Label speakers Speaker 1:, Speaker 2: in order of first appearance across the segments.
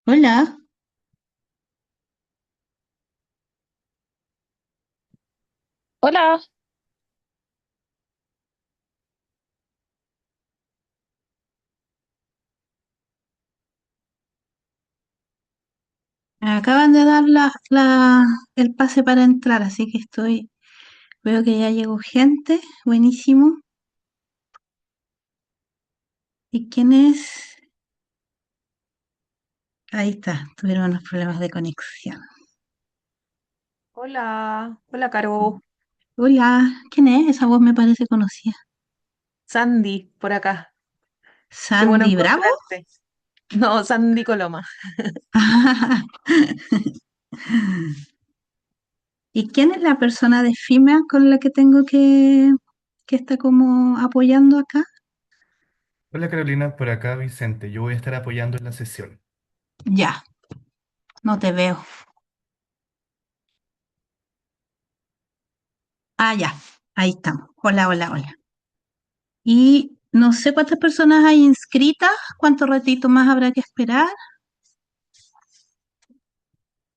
Speaker 1: Hola,
Speaker 2: Hola,
Speaker 1: me acaban de dar el pase para entrar, así que veo que ya llegó gente, buenísimo. ¿Y quién es? Ahí está, tuvieron unos problemas de conexión.
Speaker 2: hola, hola, Caro.
Speaker 1: Hola, ¿quién es? Esa voz me parece conocida.
Speaker 2: Sandy, por acá. Qué bueno
Speaker 1: Sandy Bravo.
Speaker 2: encontrarte. No, Sandy Coloma.
Speaker 1: ¿Y quién es la persona de FIMA con la que que está como apoyando acá?
Speaker 3: Hola Carolina, por acá Vicente. Yo voy a estar apoyando en la sesión.
Speaker 1: Ya, no te veo. Ah, ya, ahí estamos. Hola, hola, hola. Y no sé cuántas personas hay inscritas, cuánto ratito más habrá que esperar.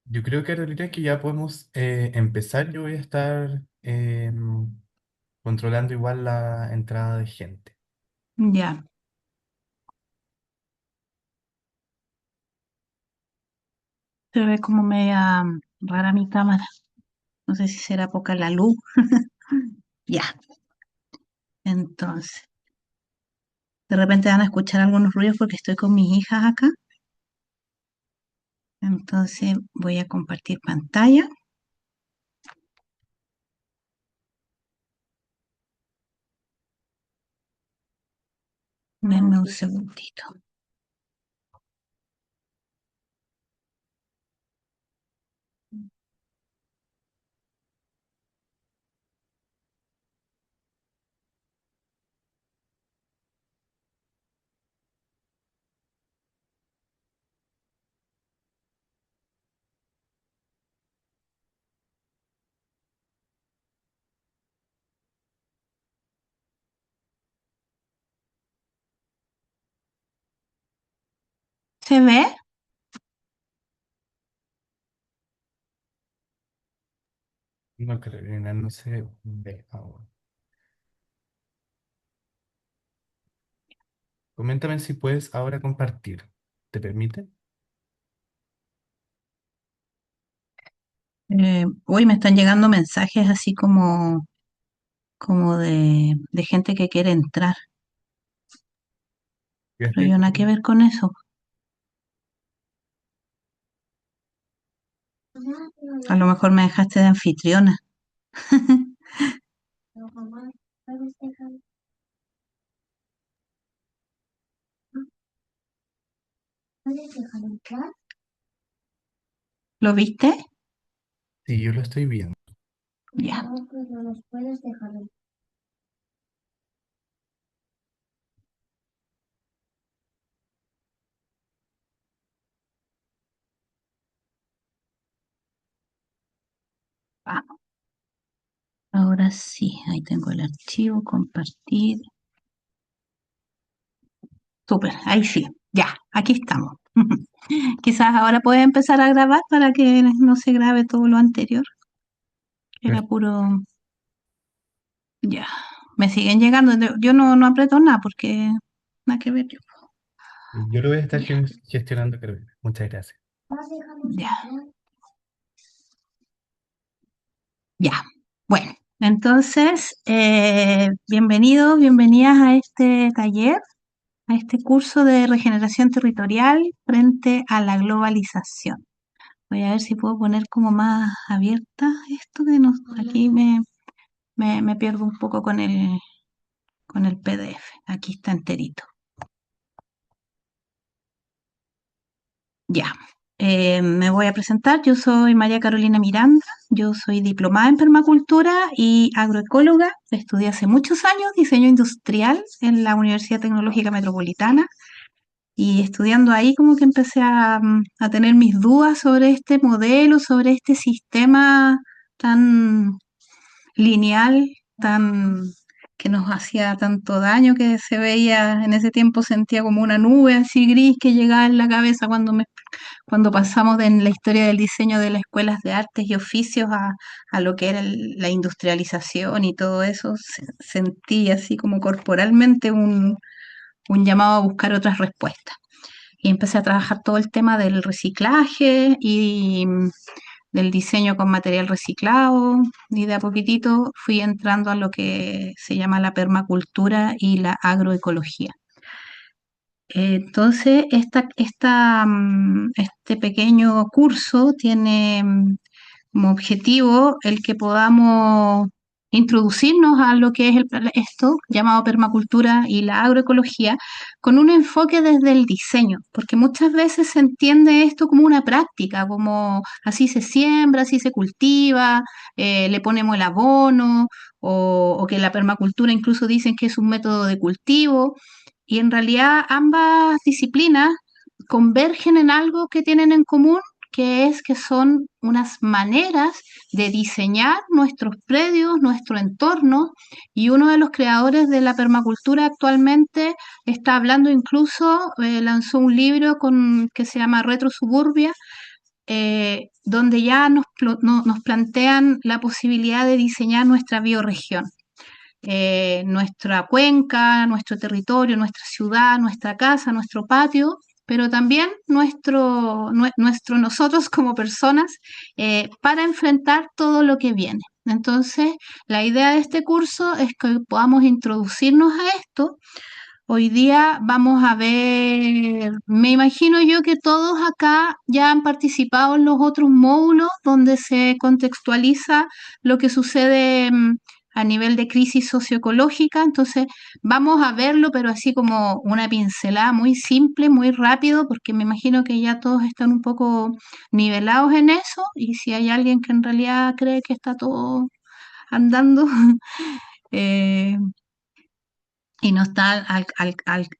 Speaker 3: Yo creo, Carolina, que ya podemos empezar. Yo voy a estar controlando igual la entrada de gente.
Speaker 1: Ya, se ve como media rara mi cámara. No sé si será poca la luz. Ya, entonces, de repente van a escuchar algunos ruidos porque estoy con mis hijas acá. Entonces voy a compartir pantalla. Denme un segundito. ¿Se ve?
Speaker 3: No, Carolina, no se ve ahora. Coméntame si puedes ahora compartir. ¿Te permite?
Speaker 1: Hoy me están llegando mensajes así como de gente que quiere entrar,
Speaker 3: Yo
Speaker 1: pero
Speaker 3: estoy
Speaker 1: yo nada que
Speaker 3: con-
Speaker 1: ver con eso. A lo mejor me dejaste de anfitriona. ¿Lo viste?
Speaker 3: Sí, yo lo estoy viendo.
Speaker 1: Ya. Ah, ahora sí, ahí tengo el archivo, compartir. Súper, ahí sí. Ya, aquí estamos. Quizás ahora puedes empezar a grabar para que no se grabe todo lo anterior. Era
Speaker 3: Per-
Speaker 1: puro. Ya. Me siguen llegando. Yo no aprieto nada porque nada que ver yo.
Speaker 3: Yo lo voy a estar
Speaker 1: Ya,
Speaker 3: gestionando, Carolina. Muchas gracias.
Speaker 1: ya, ya. Bueno, entonces, bienvenidos, bienvenidas a este taller, a este curso de regeneración territorial frente a la globalización. Voy a ver si puedo poner como más abierta esto que nos, aquí me pierdo un poco con el PDF. Aquí está enterito. Ya. Me voy a presentar. Yo soy María Carolina Miranda. Yo soy diplomada en permacultura y agroecóloga. Estudié hace muchos años diseño industrial en la Universidad Tecnológica Metropolitana. Y estudiando ahí como que empecé a tener mis dudas sobre este modelo, sobre este sistema tan lineal, tan que nos hacía tanto daño, que se veía en ese tiempo, sentía como una nube así gris que llegaba en la cabeza cuando me cuando pasamos en la historia del diseño de las escuelas de artes y oficios a lo que era la industrialización y todo eso, sentí así como corporalmente un llamado a buscar otras respuestas. Y empecé a trabajar todo el tema del reciclaje y del diseño con material reciclado, y de a poquitito fui entrando a lo que se llama la permacultura y la agroecología. Entonces, este pequeño curso tiene como objetivo el que podamos introducirnos a lo que es esto llamado permacultura y la agroecología con un enfoque desde el diseño, porque muchas veces se entiende esto como una práctica, como así se siembra, así se cultiva, le ponemos el abono, o que la permacultura incluso dicen que es un método de cultivo, y en realidad ambas disciplinas convergen en algo que tienen en común, que es que son unas maneras de diseñar nuestros predios, nuestro entorno, y uno de los creadores de la permacultura actualmente está hablando incluso, lanzó un libro que se llama Retro Suburbia, donde ya nos plantean la posibilidad de diseñar nuestra bioregión, nuestra cuenca, nuestro territorio, nuestra ciudad, nuestra casa, nuestro patio, pero también nuestro nosotros como personas, para enfrentar todo lo que viene. Entonces, la idea de este curso es que podamos introducirnos a esto. Hoy día vamos a ver, me imagino yo que todos acá ya han participado en los otros módulos donde se contextualiza lo que sucede a nivel de crisis socioecológica. Entonces vamos a verlo, pero así como una pincelada muy simple, muy rápido, porque me imagino que ya todos están un poco nivelados en eso, y si hay alguien que en realidad cree que está todo andando, eh, y no está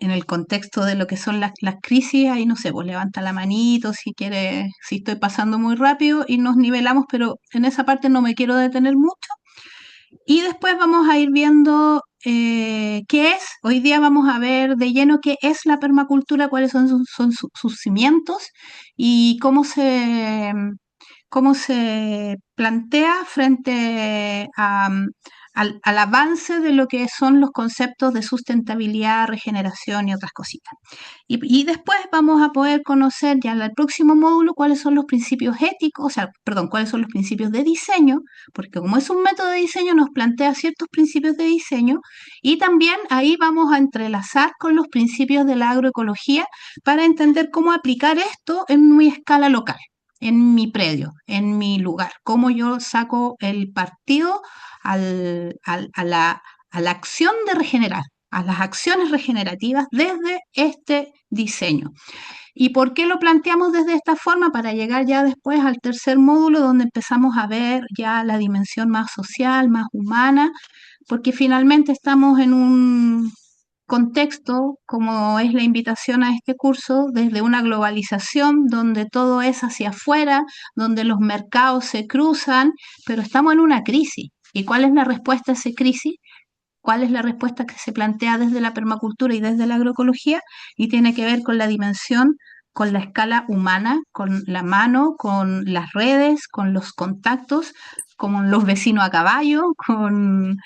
Speaker 1: en el contexto de lo que son las crisis, ahí no sé, pues levanta la manito si quiere, si estoy pasando muy rápido, y nos nivelamos, pero en esa parte no me quiero detener mucho. Y después vamos a ir viendo qué es. Hoy día vamos a ver de lleno qué es la permacultura, cuáles son sus cimientos, y cómo se plantea frente al avance de lo que son los conceptos de sustentabilidad, regeneración y otras cositas. Y después vamos a poder conocer ya en el próximo módulo cuáles son los principios éticos, o sea, perdón, cuáles son los principios de diseño, porque como es un método de diseño nos plantea ciertos principios de diseño, y también ahí vamos a entrelazar con los principios de la agroecología para entender cómo aplicar esto en mi escala local, en mi predio, en mi lugar, cómo yo saco el partido a la acción de regenerar, a las acciones regenerativas desde este diseño. ¿Y por qué lo planteamos desde esta forma? Para llegar ya después al tercer módulo, donde empezamos a ver ya la dimensión más social, más humana, porque finalmente estamos en un contexto, como es la invitación a este curso, desde una globalización donde todo es hacia afuera, donde los mercados se cruzan, pero estamos en una crisis. ¿Y cuál es la respuesta a esa crisis? ¿Cuál es la respuesta que se plantea desde la permacultura y desde la agroecología? Y tiene que ver con la dimensión, con la escala humana, con la mano, con las redes, con los contactos, con los vecinos a caballo, con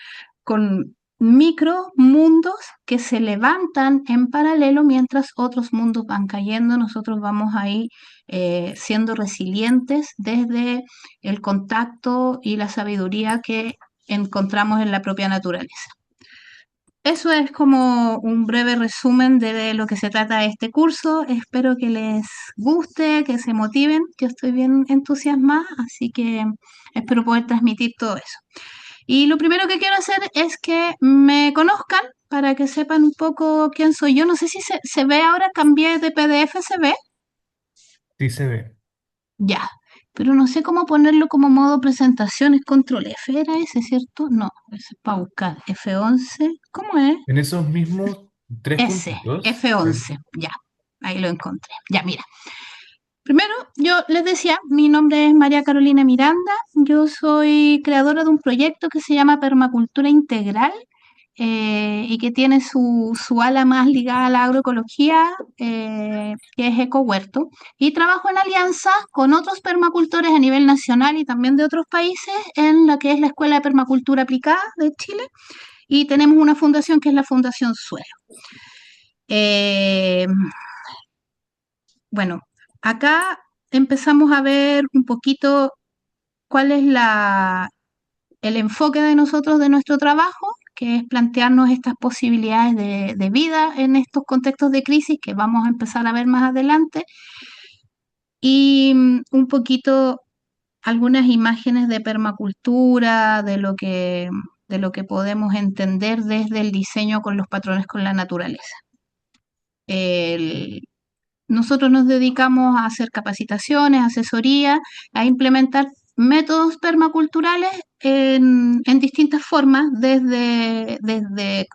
Speaker 1: micro mundos que se levantan en paralelo mientras otros mundos van cayendo. Nosotros vamos ahí siendo resilientes desde el contacto y la sabiduría que encontramos en la propia naturaleza. Eso es como un breve resumen de lo que se trata este curso. Espero que les guste, que se motiven. Yo estoy bien entusiasmada, así que espero poder transmitir todo eso. Y lo primero que quiero hacer es que me conozcan para que sepan un poco quién soy yo. No sé si se ve ahora, cambié de PDF, ¿se ve?
Speaker 3: Sí se ve.
Speaker 1: Ya, pero no sé cómo ponerlo como modo presentación. Es control F, ¿era ese, cierto? No, ese es para buscar. F11, ¿cómo es?
Speaker 3: En esos mismos tres
Speaker 1: S,
Speaker 3: puntitos,
Speaker 1: F11, ya, ahí lo encontré. Ya, mira. Primero, yo les decía, mi nombre es María Carolina Miranda, yo soy creadora de un proyecto que se llama Permacultura Integral, y que tiene su ala más ligada a la agroecología, que es Ecohuerto, y trabajo en alianza con otros permacultores a nivel nacional y también de otros países en la que es la Escuela de Permacultura Aplicada de Chile, y tenemos una fundación que es la Fundación Suelo. Eh, bueno, acá empezamos a ver un poquito cuál es el enfoque de nosotros, de nuestro trabajo, que es plantearnos estas posibilidades de vida en estos contextos de crisis que vamos a empezar a ver más adelante, y un poquito algunas imágenes de permacultura, de lo que podemos entender desde el diseño con los patrones con la naturaleza. El- Nosotros nos dedicamos a hacer capacitaciones, asesoría, a implementar métodos permaculturales en distintas formas, desde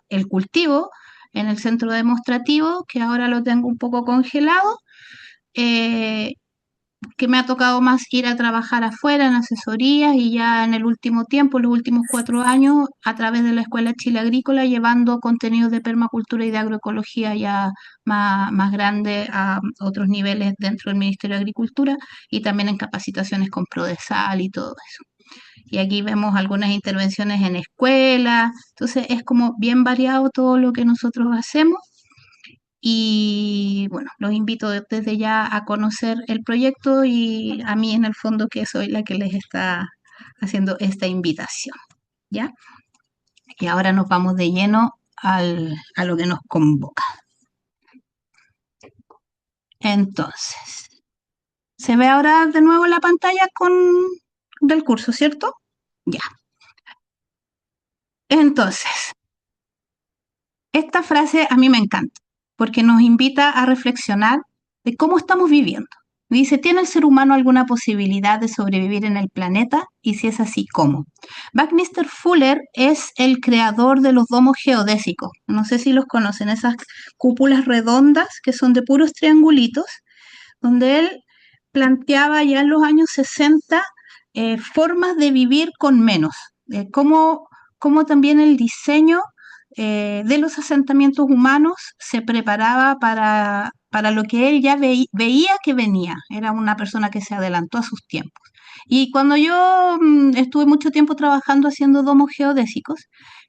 Speaker 1: el cultivo en el centro demostrativo, que ahora lo tengo un poco congelado, eh, que me ha tocado más ir a trabajar afuera en asesorías, y ya en el último tiempo, los últimos 4 años, a través de la Escuela Chile Agrícola, llevando contenidos de permacultura y de agroecología ya más grande a otros niveles dentro del Ministerio de Agricultura, y también en capacitaciones con Prodesal y todo eso. Y aquí vemos algunas intervenciones en escuelas, entonces es como bien variado todo lo que nosotros hacemos. Y bueno, los invito desde ya a conocer el proyecto, y a mí en el fondo que soy la que les está haciendo esta invitación, ¿ya? Y ahora nos vamos de lleno a lo que nos convoca. Entonces, ¿se ve ahora de nuevo la pantalla del curso, cierto? Ya. Entonces, esta frase a mí me encanta porque nos invita a reflexionar de cómo estamos viviendo. Dice, ¿tiene el ser humano alguna posibilidad de sobrevivir en el planeta? Y si es así, ¿cómo? Buckminster Fuller es el creador de los domos geodésicos. No sé si los conocen, esas cúpulas redondas que son de puros triangulitos, donde él planteaba ya en los años 60 formas de vivir con menos, cómo también el diseño de los asentamientos humanos se preparaba para lo que él ya veía que venía. Era una persona que se adelantó a sus tiempos. Y cuando yo estuve mucho tiempo trabajando haciendo domos geodésicos,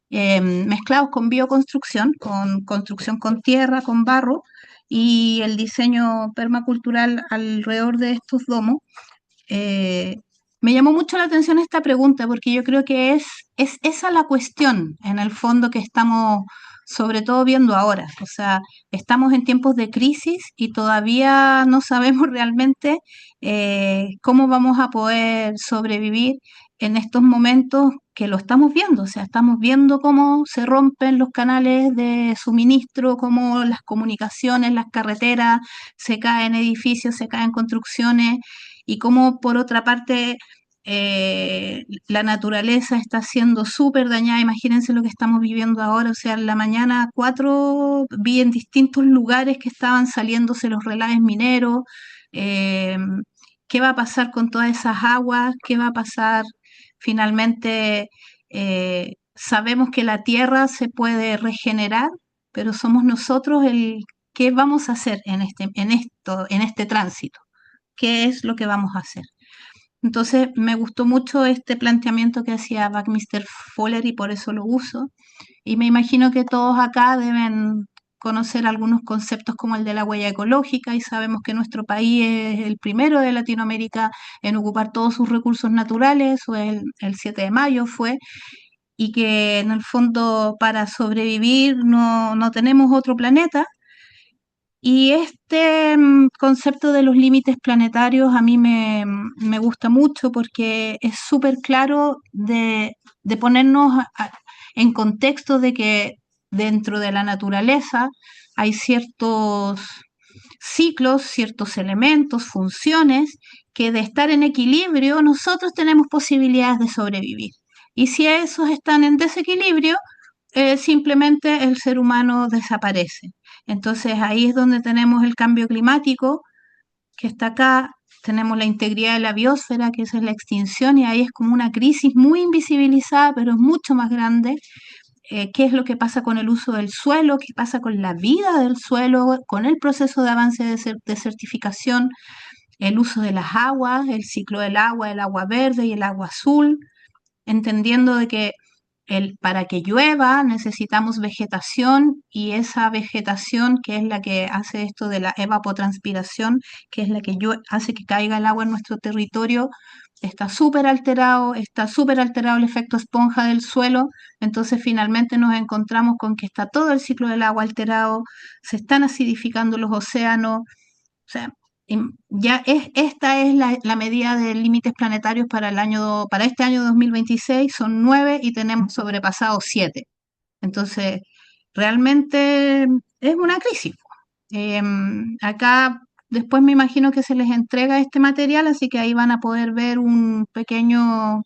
Speaker 1: mezclados con bioconstrucción, con construcción con tierra, con barro, y el diseño permacultural alrededor de estos domos, eh, me llamó mucho la atención esta pregunta, porque yo creo que es esa la cuestión, en el fondo, que estamos sobre todo viendo ahora. O sea, estamos en tiempos de crisis y todavía no sabemos realmente cómo vamos a poder sobrevivir en estos momentos que lo estamos viendo. O sea, estamos viendo cómo se rompen los canales de suministro, cómo las comunicaciones, las carreteras, se caen edificios, se caen construcciones, y cómo por otra parte la naturaleza está siendo súper dañada. Imagínense lo que estamos viviendo ahora. O sea, en la mañana 4 vi en distintos lugares que estaban saliéndose los relaves mineros. eh, ¿Qué va a pasar con todas esas aguas? ¿Qué va a pasar finalmente? Sabemos que la tierra se puede regenerar, pero somos nosotros ¿qué vamos a hacer en este tránsito? ¿Qué es lo que vamos a hacer? Entonces me gustó mucho este planteamiento que hacía Buckminster Fuller, y por eso lo uso. Y me imagino que todos acá deben conocer algunos conceptos como el de la huella ecológica, y sabemos que nuestro país es el primero de Latinoamérica en ocupar todos sus recursos naturales, o el 7 de mayo fue, y que en el fondo para sobrevivir no tenemos otro planeta. Y este concepto de los límites planetarios a mí me gusta mucho, porque es súper claro de ponernos en contexto de que dentro de la naturaleza hay ciertos ciclos, ciertos elementos, funciones, que de estar en equilibrio nosotros tenemos posibilidades de sobrevivir. Y si esos están en desequilibrio, simplemente el ser humano desaparece. Entonces ahí es donde tenemos el cambio climático, que está acá, tenemos la integridad de la biosfera, que esa es la extinción, y ahí es como una crisis muy invisibilizada, pero es mucho más grande. qué es lo que pasa con el uso del suelo, qué pasa con la vida del suelo, con el proceso de avance de certificación, el uso de las aguas, el ciclo del agua, el agua verde y el agua azul, entendiendo de que para que llueva necesitamos vegetación y esa vegetación que es la que hace esto de la evapotranspiración, que es la que hace que caiga el agua en nuestro territorio, está súper alterado el efecto esponja del suelo, entonces finalmente nos encontramos con que está todo el ciclo del agua alterado, se están acidificando los océanos, o sea, esta es la medida de límites planetarios para este año 2026, son 9 y tenemos sobrepasado 7. Entonces, realmente es una crisis. Acá después me imagino que se les entrega este material, así que ahí van a poder ver un pequeño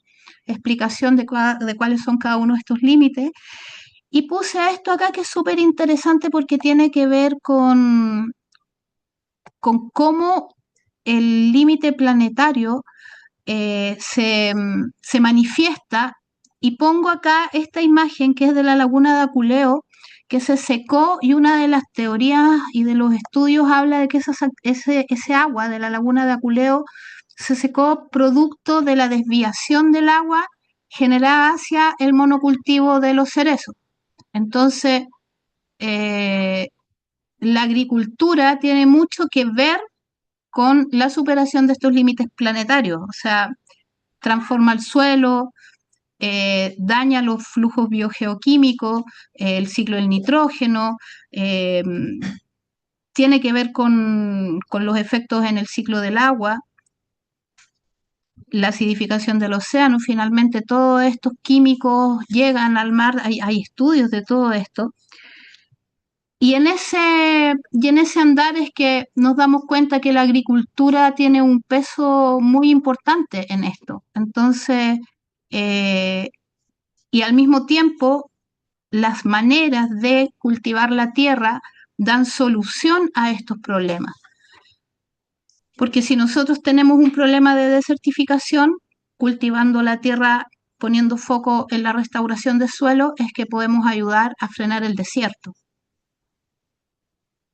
Speaker 1: explicación de cuáles son cada uno de estos límites. Y puse esto acá que es súper interesante porque tiene que ver con cómo el límite planetario se manifiesta, y pongo acá esta imagen que es de la laguna de Aculeo, que se secó, y una de las teorías y de los estudios habla de que ese agua de la laguna de Aculeo se secó producto de la desviación del agua generada hacia el monocultivo de los cerezos. Entonces, eh, la agricultura tiene mucho que ver con la superación de estos límites planetarios, o sea, transforma el suelo, daña los flujos biogeoquímicos, el ciclo del nitrógeno, eh, tiene que ver con los efectos en el ciclo del agua, la acidificación del océano, finalmente todos estos químicos llegan al mar, hay estudios de todo esto. Y en ese andar es que nos damos cuenta que la agricultura tiene un peso muy importante en esto. Entonces, eh, y al mismo tiempo, las maneras de cultivar la tierra dan solución a estos problemas. Porque si nosotros tenemos un problema de desertificación, cultivando la tierra, poniendo foco en la restauración de suelo, es que podemos ayudar a frenar el desierto.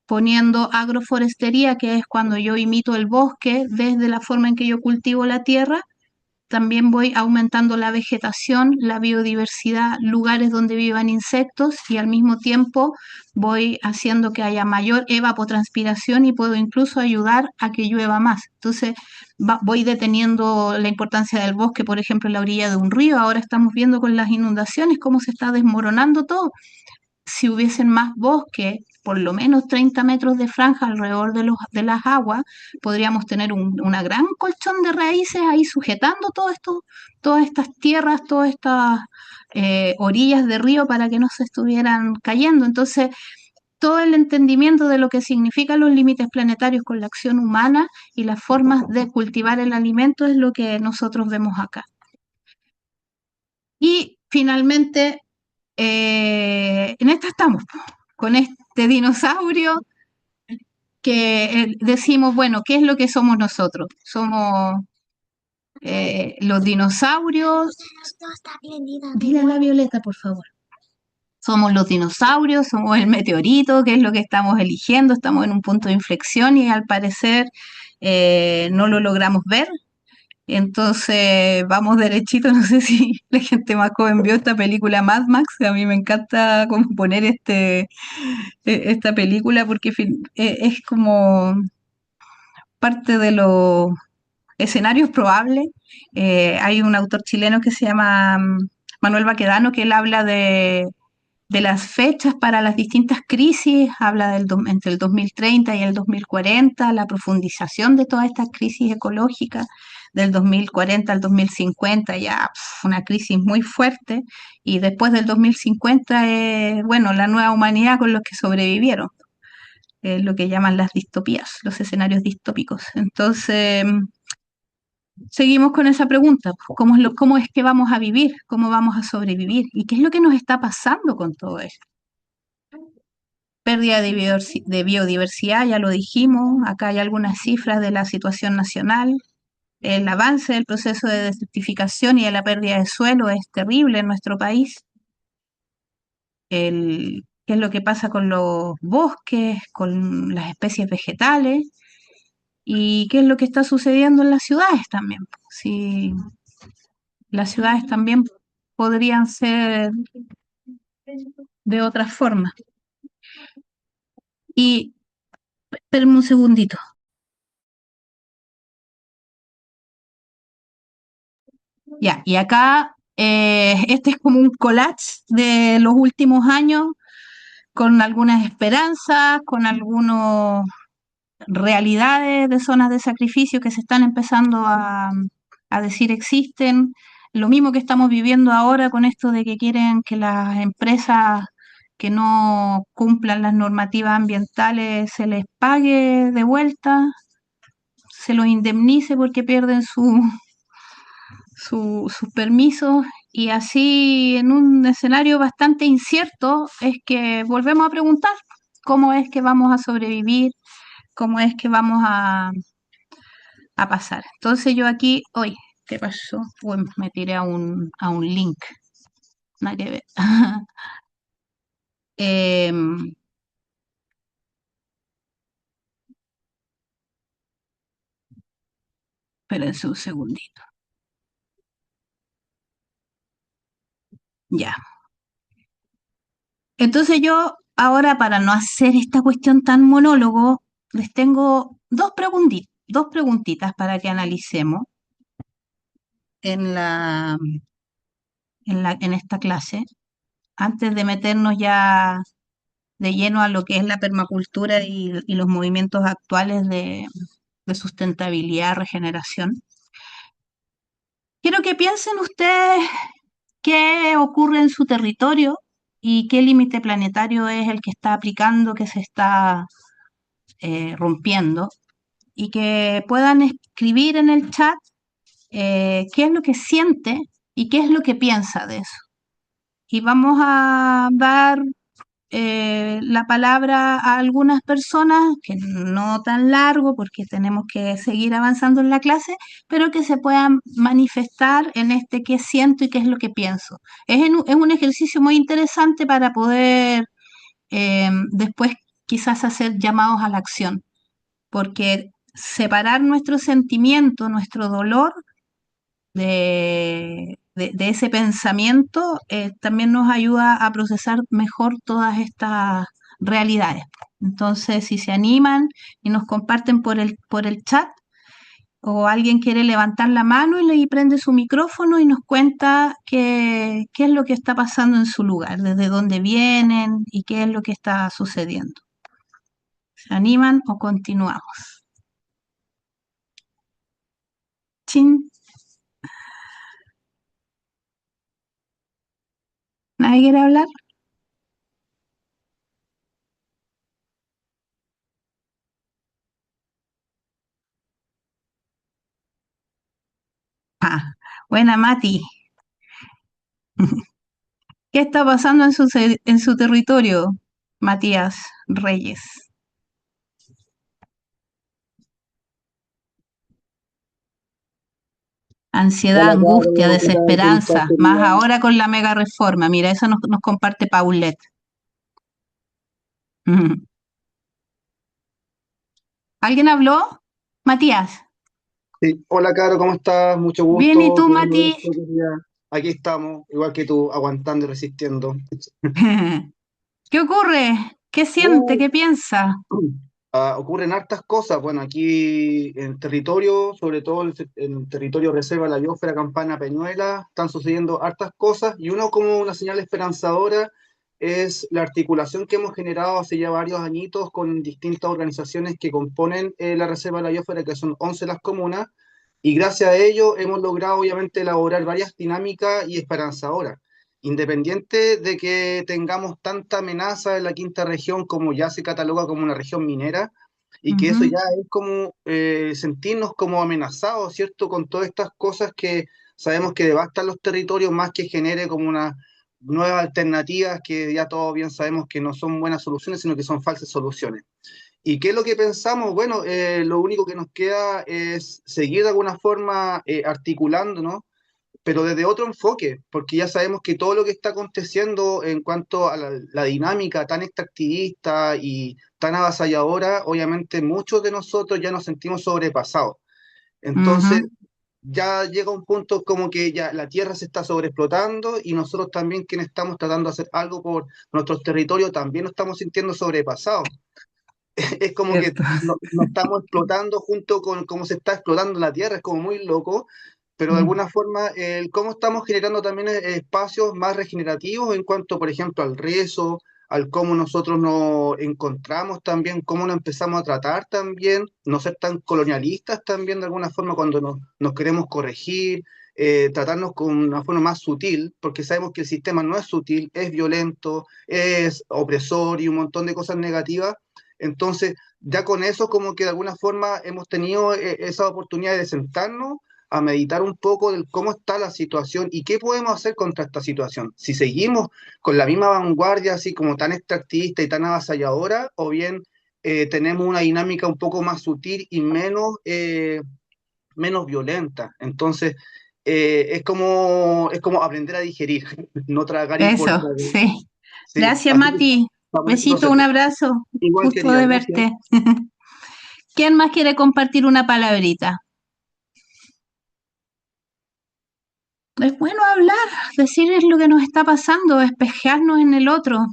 Speaker 1: Poniendo agroforestería, que es cuando yo imito el bosque desde la forma en que yo cultivo la tierra, también voy aumentando la vegetación, la biodiversidad, lugares donde vivan insectos, y al mismo tiempo voy haciendo que haya mayor evapotranspiración y puedo incluso ayudar a que llueva más. Entonces voy deteniendo la importancia del bosque, por ejemplo, en la orilla de un río. Ahora estamos viendo con las inundaciones cómo se está desmoronando todo. Si hubiesen más bosque, por lo menos 30 metros de franja alrededor de las aguas, podríamos tener una gran colchón de raíces ahí sujetando todas estas tierras, todas estas orillas de río para que no se estuvieran cayendo. Entonces, todo el entendimiento de lo que significan los límites planetarios con la acción humana y las formas de cultivar el alimento es lo que nosotros vemos acá. Y finalmente, en esta estamos, con este dinosaurio que decimos, bueno, ¿qué es lo que somos nosotros? Somos los dinosaurios. Dile a la Violeta, por favor. Somos los dinosaurios, somos el meteorito, que es lo que estamos eligiendo, estamos en un punto de inflexión y al parecer no lo logramos ver. Entonces vamos derechito, no sé si la gente más joven vio esta película Mad Max, a mí me encanta como poner esta película porque es como parte de los escenarios probables. Hay un autor chileno que se llama Manuel Baquedano, que él habla de las fechas para las distintas crisis, habla entre el 2030 y el 2040, la profundización de todas estas crisis ecológicas, del 2040 al 2050, ya una crisis muy fuerte, y después del 2050 bueno, la nueva humanidad con los que sobrevivieron, lo que llaman las distopías, los escenarios distópicos. Entonces, seguimos con esa pregunta, ¿cómo es que vamos a vivir? ¿Cómo vamos a sobrevivir? ¿Y qué es lo que nos está pasando con todo esto? Pérdida de biodiversidad, ya lo dijimos, acá hay algunas cifras de la situación nacional. El avance del proceso de desertificación y de la pérdida de suelo es terrible en nuestro país. qué es lo que pasa con los bosques, con las especies vegetales y qué es lo que está sucediendo en las ciudades también. Si las ciudades también podrían ser de otra forma. Y espérenme un segundito. Ya, y acá este es como un collage de los últimos años con algunas esperanzas, con algunas realidades de zonas de sacrificio que se están empezando a decir existen. Lo mismo que estamos viviendo ahora con esto de que quieren que las empresas que no cumplan las normativas ambientales se les pague de vuelta, se los indemnice porque pierden sus permisos y así en un escenario bastante incierto es que volvemos a preguntar cómo es que vamos a sobrevivir, cómo es que vamos a pasar. Entonces yo aquí, hoy, ¿qué pasó? Uy, me tiré a un link, nada que ver. Em, Espérense un segundito. Ya. Entonces yo ahora para no hacer esta cuestión tan monólogo, les tengo dos preguntitas para que analicemos en en esta clase, antes de meternos ya de lleno a lo que es la permacultura y los movimientos actuales de sustentabilidad, regeneración. Quiero que piensen ustedes qué ocurre en su territorio y qué límite planetario es el que está aplicando, que se está rompiendo, y que puedan escribir en el chat qué es lo que siente y qué es lo que piensa de eso. Y vamos a dar la palabra a algunas personas, que no tan largo porque tenemos que seguir avanzando en la clase, pero que se puedan manifestar en este qué siento y qué es lo que pienso. Es un ejercicio muy interesante para poder después quizás hacer llamados a la acción, porque separar nuestro sentimiento, nuestro dolor de ese pensamiento también nos ayuda a procesar mejor todas estas realidades. Entonces, si se animan y nos comparten por el chat, o alguien quiere levantar la mano y prende su micrófono y nos cuenta qué es lo que está pasando en su lugar, desde dónde vienen y qué es lo que está sucediendo. ¿Se animan o continuamos? Chin, ¿nadie quiere hablar? Ah, buena Mati. ¿Qué está pasando en en su territorio, Matías Reyes? Ansiedad,
Speaker 4: Hola,
Speaker 1: angustia,
Speaker 4: Caro, ¿qué tal? ¿Cómo estás,
Speaker 1: desesperanza, más
Speaker 4: querida?
Speaker 1: ahora con la mega reforma. Mira, eso nos comparte Paulette. Ujú. ¿Alguien habló? Matías.
Speaker 4: Sí. Hola, Caro, ¿cómo estás? Mucho
Speaker 1: Bien, ¿y
Speaker 4: gusto,
Speaker 1: tú,
Speaker 4: qué bueno
Speaker 1: Mati?
Speaker 4: verte, querida. Aquí estamos, igual que tú, aguantando y resistiendo.
Speaker 1: ¿Qué ocurre? ¿Qué siente?
Speaker 4: Uh,
Speaker 1: ¿Qué piensa?
Speaker 4: ocurren hartas cosas. Bueno, aquí en territorio, sobre todo en territorio Reserva La Biosfera, Campana, Peñuela, están sucediendo hartas cosas y uno como una señal esperanzadora es la articulación que hemos generado hace ya varios añitos con distintas organizaciones que componen la Reserva La Biosfera, que son 11 las comunas, y gracias a ello hemos logrado obviamente elaborar varias dinámicas y esperanzadoras. Independiente de que tengamos tanta amenaza en la quinta región como ya se cataloga como una región minera, y que eso
Speaker 1: Ujú,
Speaker 4: ya es como sentirnos como amenazados, ¿cierto? Con todas estas cosas que sabemos que devastan los territorios, más que genere como una nuevas alternativas que ya todos bien sabemos que no son buenas soluciones, sino que son falsas soluciones. ¿Y qué es lo que pensamos? Bueno, lo único que nos queda es seguir de alguna forma articulando, ¿no? pero desde otro enfoque, porque ya sabemos que todo lo que está aconteciendo en cuanto a la dinámica tan extractivista y tan avasalladora, obviamente muchos de nosotros ya nos sentimos sobrepasados.
Speaker 1: Ujú.
Speaker 4: Entonces, ya llega un punto como que ya la tierra se está sobreexplotando y nosotros también quienes estamos tratando de hacer algo por nuestros territorios también nos estamos sintiendo sobrepasados. Es como que
Speaker 1: Cierto.
Speaker 4: nos estamos explotando junto con cómo se está explotando la tierra, es como muy loco, pero de
Speaker 1: Mm.
Speaker 4: alguna forma el cómo estamos generando también espacios más regenerativos en cuanto, por ejemplo, al rezo, al cómo nosotros nos encontramos también, cómo nos empezamos a tratar también, no ser tan colonialistas también de alguna forma cuando nos queremos corregir, tratarnos con una forma más sutil, porque sabemos que el sistema no es sutil, es violento, es opresor y un montón de cosas negativas. Entonces, ya con eso como que de alguna forma hemos tenido esa oportunidad de sentarnos a meditar un poco de cómo está la situación y qué podemos hacer contra esta situación. Si seguimos con la misma vanguardia, así como tan extractivista y tan avasalladora, o bien tenemos una dinámica un poco más sutil y menos violenta. Entonces, es como aprender a digerir, no tragar y por
Speaker 1: Eso,
Speaker 4: tragar.
Speaker 1: sí.
Speaker 4: Sí,
Speaker 1: Gracias,
Speaker 4: así que
Speaker 1: Mati.
Speaker 4: vamos en ese
Speaker 1: Besito,
Speaker 4: proceso.
Speaker 1: un abrazo.
Speaker 4: Igual,
Speaker 1: Gusto
Speaker 4: querida,
Speaker 1: de
Speaker 4: gracias.
Speaker 1: verte. ¿Quién más quiere compartir una palabrita? Es bueno hablar, decir es lo que nos está pasando, despejarnos en el otro.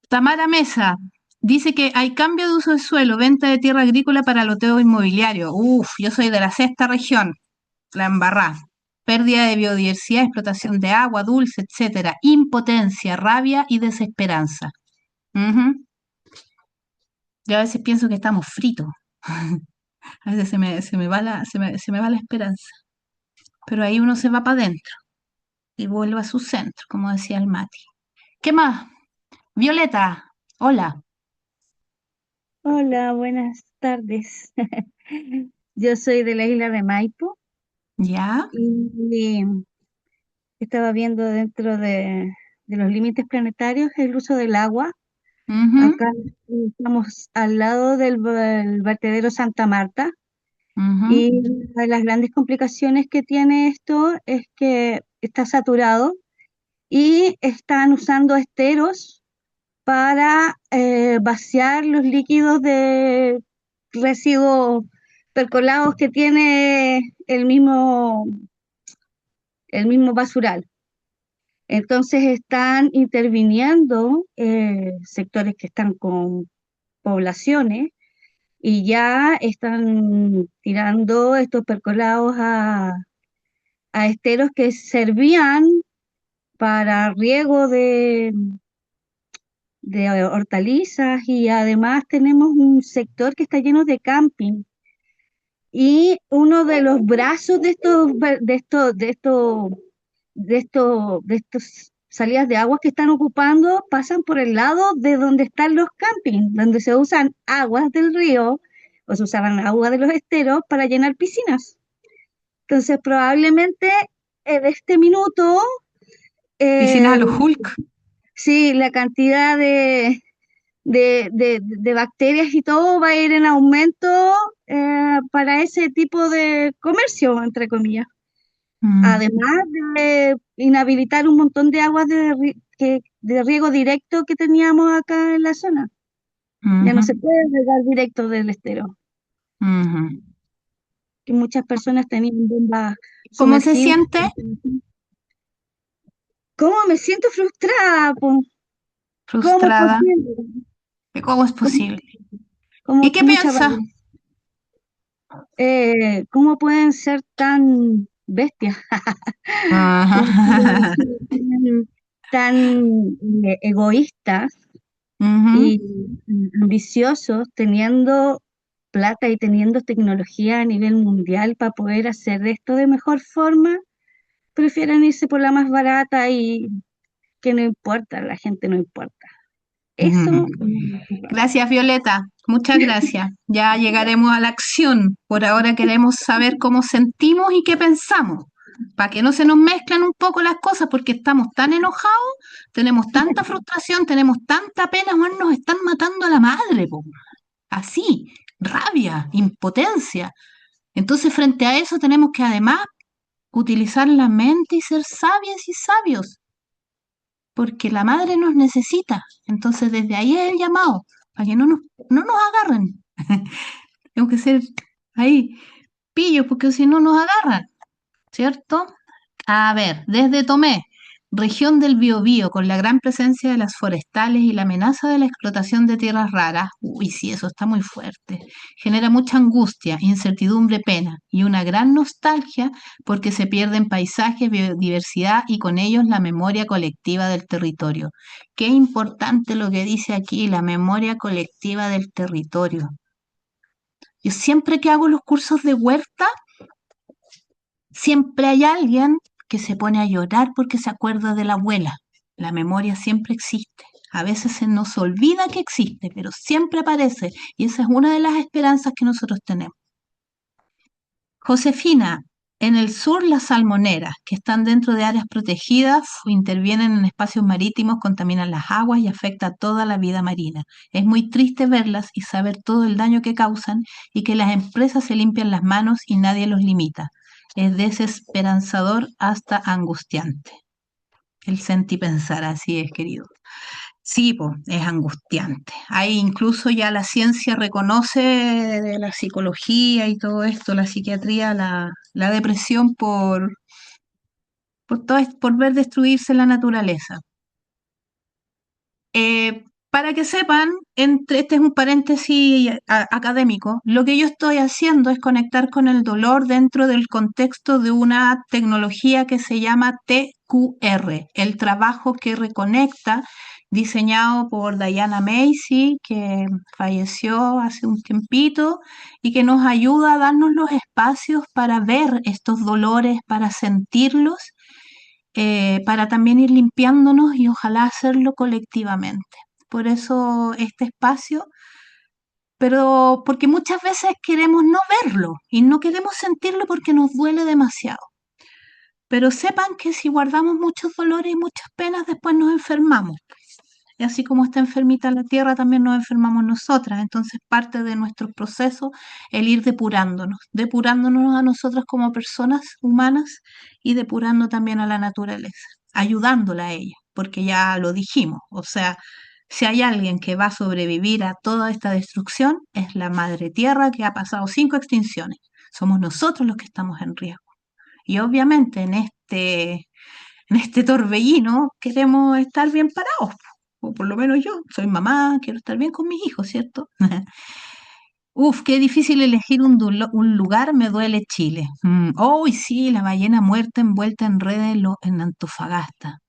Speaker 1: Tamara Mesa dice que hay cambio de uso de suelo, venta de tierra agrícola para loteo inmobiliario. Uf, yo soy de la sexta región, la embarrá. Pérdida de biodiversidad, explotación de agua dulce, etcétera. Impotencia, rabia y desesperanza. Ujú. Yo a veces pienso que estamos fritos. A veces se me va se me va la esperanza. Pero ahí uno se va para adentro y vuelve a su centro, como decía el Mati. ¿Qué más? Violeta, hola.
Speaker 5: Hola, buenas tardes. Yo soy de la isla de Maipo
Speaker 1: ¿Ya?
Speaker 5: y estaba viendo dentro de los límites planetarios el uso del agua.
Speaker 1: Ujú,
Speaker 5: Acá estamos al lado del vertedero Santa Marta
Speaker 1: ujú,
Speaker 5: y una de las grandes complicaciones que tiene esto es que está saturado y están usando esteros para vaciar los líquidos de residuos percolados que tiene el mismo basural. Entonces están interviniendo sectores que están con poblaciones y ya están tirando estos percolados a esteros que servían para riego de hortalizas y además tenemos un sector que está lleno de camping y uno de los brazos de estos salidas de aguas que están ocupando pasan por el lado de donde están los campings, donde se usan aguas del río o se usaban agua de los esteros para llenar piscinas. Entonces probablemente en este minuto
Speaker 1: piscinas a
Speaker 5: eh,
Speaker 1: los Hulk.
Speaker 5: sí, la cantidad de bacterias y todo va a ir en aumento para ese tipo de comercio, entre comillas.
Speaker 1: Mm,
Speaker 5: Además de inhabilitar un montón de aguas de riego directo que teníamos acá en la zona. Ya no
Speaker 1: ujú,
Speaker 5: se puede regar directo del estero,
Speaker 1: ujú.
Speaker 5: que muchas personas tenían bombas
Speaker 1: ¿Cómo se
Speaker 5: sumergibles.
Speaker 1: siente?
Speaker 5: ¿Cómo me siento frustrada, po? ¿Cómo es
Speaker 1: Frustrada.
Speaker 5: posible?
Speaker 1: ¿Cómo es
Speaker 5: ¿Cómo,
Speaker 1: posible? ¿Y
Speaker 5: cómo
Speaker 1: qué
Speaker 5: mucha
Speaker 1: piensa?
Speaker 5: rabia? ¿Cómo pueden ser tan bestias?
Speaker 1: Ajá.
Speaker 5: ¿Cómo pueden ser tan egoístas
Speaker 1: Ujú,
Speaker 5: y ambiciosos teniendo plata y teniendo tecnología a nivel mundial para poder hacer esto de mejor forma? Prefieren irse por la más barata y que no importa, la gente no importa.
Speaker 1: ujú.
Speaker 5: Eso me hace rabia.
Speaker 1: Gracias, Violeta. Muchas gracias. Ya llegaremos a la acción. Por ahora queremos saber cómo sentimos y qué pensamos, para que no se nos mezclan un poco las cosas, porque estamos tan enojados, tenemos tanta frustración, tenemos tanta pena, Juan, nos están matando a la madre, po. Así, rabia, impotencia. Entonces, frente a eso, tenemos que además utilizar la mente y ser sabias y sabios, porque la madre nos necesita. Entonces desde ahí es el llamado, para que no nos agarren. Tengo que ser ahí pillos, porque si no nos agarran, ¿cierto? A ver, desde Tomé, región del Biobío, con la gran presencia de las forestales y la amenaza de la explotación de tierras raras, uy, sí, eso está muy fuerte, genera mucha angustia, incertidumbre, pena y una gran nostalgia porque se pierden paisajes, biodiversidad y con ellos la memoria colectiva del territorio. Qué importante lo que dice aquí, la memoria colectiva del territorio. Yo siempre que hago los cursos de huerta, siempre hay alguien que se pone a llorar porque se acuerda de la abuela. La memoria siempre existe. A veces se nos olvida que existe, pero siempre aparece. Y esa es una de las esperanzas que nosotros tenemos. Josefina, en el sur las salmoneras, que están dentro de áreas protegidas, intervienen en espacios marítimos, contaminan las aguas y afecta a toda la vida marina. Es muy triste verlas y saber todo el daño que causan y que las empresas se limpian las manos y nadie los limita. Es desesperanzador hasta angustiante. El sentipensar, así es, querido. Sí, po, es angustiante. Ahí incluso ya la ciencia reconoce de la psicología y todo esto, la psiquiatría, la depresión por ver destruirse la naturaleza. Para que sepan, este es un paréntesis académico, lo que yo estoy haciendo es conectar con el dolor dentro del contexto de una tecnología que se llama TQR, el trabajo que reconecta, diseñado por Diana Macy, que falleció hace un tiempito y que nos ayuda a darnos los espacios para ver estos dolores, para sentirlos, para también ir limpiándonos y ojalá hacerlo colectivamente. Por eso este espacio, pero porque muchas veces queremos no verlo y no queremos sentirlo porque nos duele demasiado. Pero sepan que si guardamos muchos dolores y muchas penas, después nos enfermamos. Y así como está enfermita la tierra, también nos enfermamos nosotras. Entonces parte de nuestro proceso el ir depurándonos a nosotras como personas humanas y depurando también a la naturaleza, ayudándola a ella, porque ya lo dijimos. O sea, si hay alguien que va a sobrevivir a toda esta destrucción, es la madre tierra que ha pasado 5 extinciones. Somos nosotros los que estamos en riesgo. Y obviamente en este torbellino queremos estar bien parados, o por lo menos yo, soy mamá, quiero estar bien con mis hijos, ¿cierto? Uf, qué difícil elegir un lugar, me duele Chile. Oh, sí, la ballena muerta envuelta en redes en Antofagasta.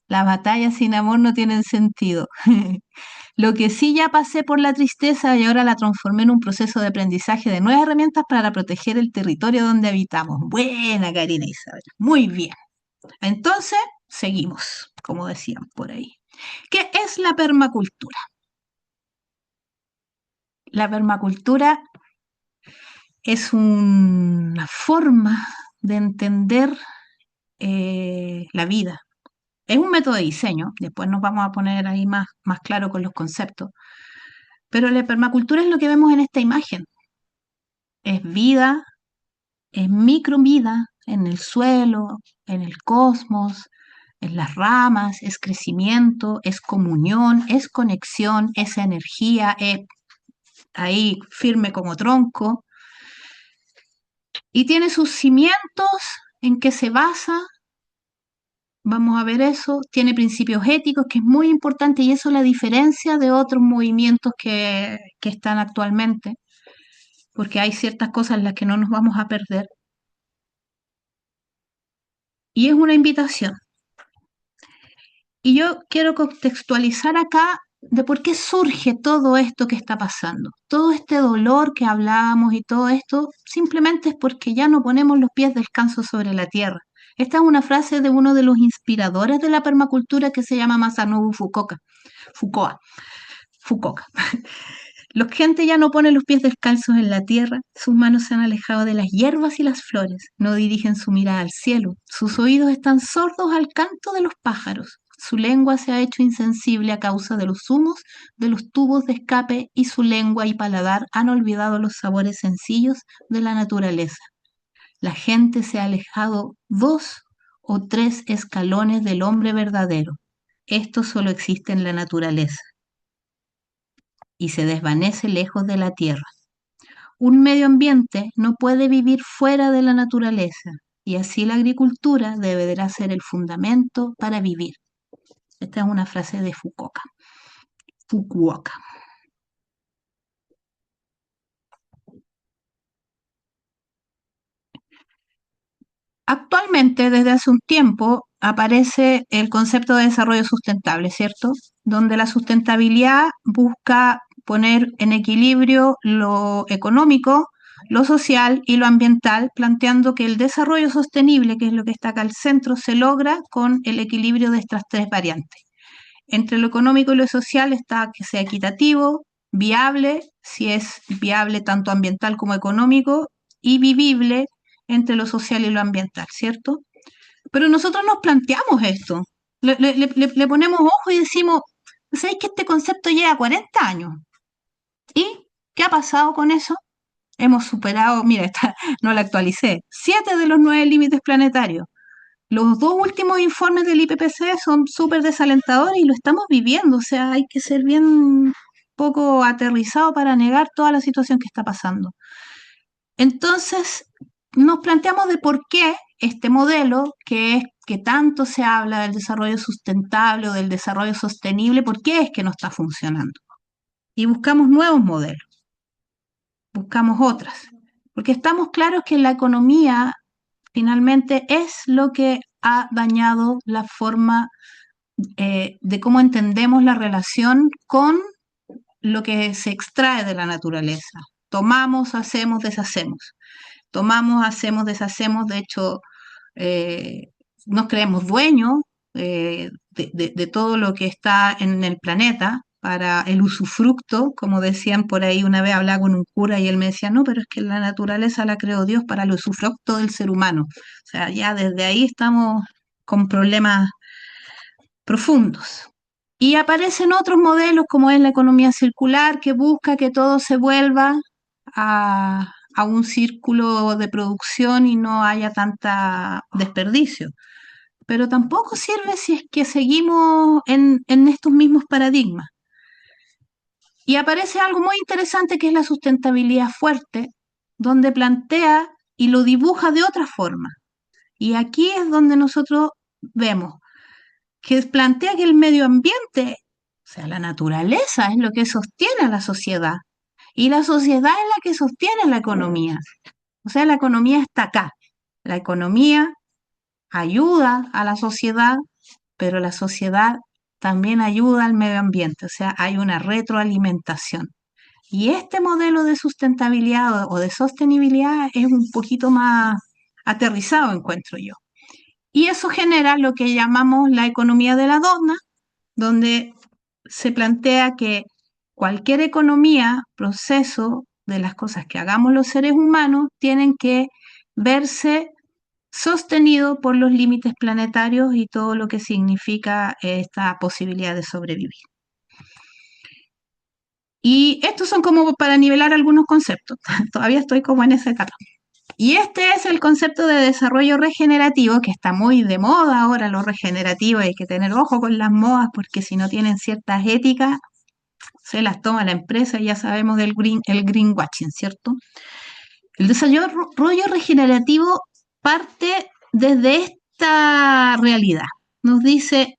Speaker 1: Las batallas sin amor no tienen sentido. Lo que sí, ya pasé por la tristeza y ahora la transformé en un proceso de aprendizaje de nuevas herramientas para proteger el territorio donde habitamos. Buena, Karina Isabel. Muy bien. Entonces, seguimos, como decían por ahí. ¿Qué es la permacultura? La permacultura es una forma de entender la vida. Es un método de diseño, después nos vamos a poner ahí más claro con los conceptos, pero la permacultura es lo que vemos en esta imagen. Es vida, es microvida en el suelo, en el cosmos, en las ramas, es crecimiento, es comunión, es conexión, es energía, es ahí firme como tronco, y tiene sus cimientos en que se basa, vamos a ver eso, tiene principios éticos, que es muy importante, y eso la diferencia de otros movimientos que están actualmente, porque hay ciertas cosas en las que no nos vamos a perder. Y es una invitación. Y yo quiero contextualizar acá de por qué surge todo esto que está pasando. Todo este dolor que hablábamos y todo esto simplemente es porque ya no ponemos los pies descalzos sobre la tierra. Esta es una frase de uno de los inspiradores de la permacultura que se llama Masanobu Fukuoka. La gente ya no pone los pies descalzos en la tierra, sus manos se han alejado de las hierbas y las flores, no dirigen su mirada al cielo, sus oídos están sordos al canto de los pájaros, su lengua se ha hecho insensible a causa de los humos de los tubos de escape y su lengua y paladar han olvidado los sabores sencillos de la naturaleza. La gente se ha alejado 2 o 3 escalones del hombre verdadero. Esto solo existe en la naturaleza y se desvanece lejos de la tierra. Un medio ambiente no puede vivir fuera de la naturaleza y así la agricultura deberá ser el fundamento para vivir. Esta es una frase de Fukuoka. Actualmente, desde hace un tiempo, aparece el concepto de desarrollo sustentable, ¿cierto? Donde la sustentabilidad busca poner en equilibrio lo económico, lo social y lo ambiental, planteando que el desarrollo sostenible, que es lo que está acá al centro, se logra con el equilibrio de estas 3 variantes. Entre lo económico y lo social está que sea equitativo, viable, si es viable tanto ambiental como económico, y vivible entre lo social y lo ambiental, ¿cierto? Pero nosotros nos planteamos esto, le ponemos ojo y decimos, ¿sabéis que este concepto lleva 40 años? ¿Y qué ha pasado con eso? Hemos superado, mira, no la actualicé, 7 de los 9 límites planetarios. Los 2 últimos informes del IPCC son súper desalentadores y lo estamos viviendo, o sea, hay que ser bien poco aterrizado para negar toda la situación que está pasando. Entonces, nos planteamos de por qué este modelo, que tanto se habla del desarrollo sustentable o del desarrollo sostenible, ¿por qué es que no está funcionando? Y buscamos nuevos modelos, buscamos otras, porque estamos claros que la economía finalmente es lo que ha dañado la forma de cómo entendemos la relación con lo que se extrae de la naturaleza. Tomamos, hacemos, deshacemos. Tomamos, hacemos, deshacemos. De hecho, nos creemos dueños de todo lo que está en el planeta para el usufructo, como decían por ahí, una vez hablaba con un cura y él me decía, no, pero es que la naturaleza la creó Dios para el usufructo del ser humano. O sea, ya desde ahí estamos con problemas profundos. Y aparecen otros modelos como es la economía circular, que busca que todo se vuelva a un círculo de producción y no haya tanta desperdicio. Pero tampoco sirve si es que seguimos en estos mismos paradigmas. Y aparece algo muy interesante que es la sustentabilidad fuerte, donde plantea y lo dibuja de otra forma. Y aquí es donde nosotros vemos que plantea que el medio ambiente, o sea, la naturaleza, es lo que sostiene a la sociedad. Y la sociedad es la que sostiene la economía. O sea, la economía está acá. La economía ayuda a la sociedad, pero la sociedad también ayuda al medio ambiente. O sea, hay una retroalimentación. Y este modelo de sustentabilidad o de sostenibilidad es un poquito más aterrizado, encuentro yo. Y eso genera lo que llamamos la economía de la dona, donde se plantea que cualquier economía, proceso de las cosas que hagamos los seres humanos, tienen que verse sostenido por los límites planetarios y todo lo que significa esta posibilidad de sobrevivir. Y estos son como para nivelar algunos conceptos. Todavía estoy como en esa etapa. Y este es el concepto de desarrollo regenerativo, que está muy de moda ahora, lo regenerativo. Hay que tener ojo con las modas porque si no tienen ciertas éticas, se las toma la empresa y ya sabemos del el greenwashing, ¿cierto? El desarrollo regenerativo parte desde esta realidad. Nos dice,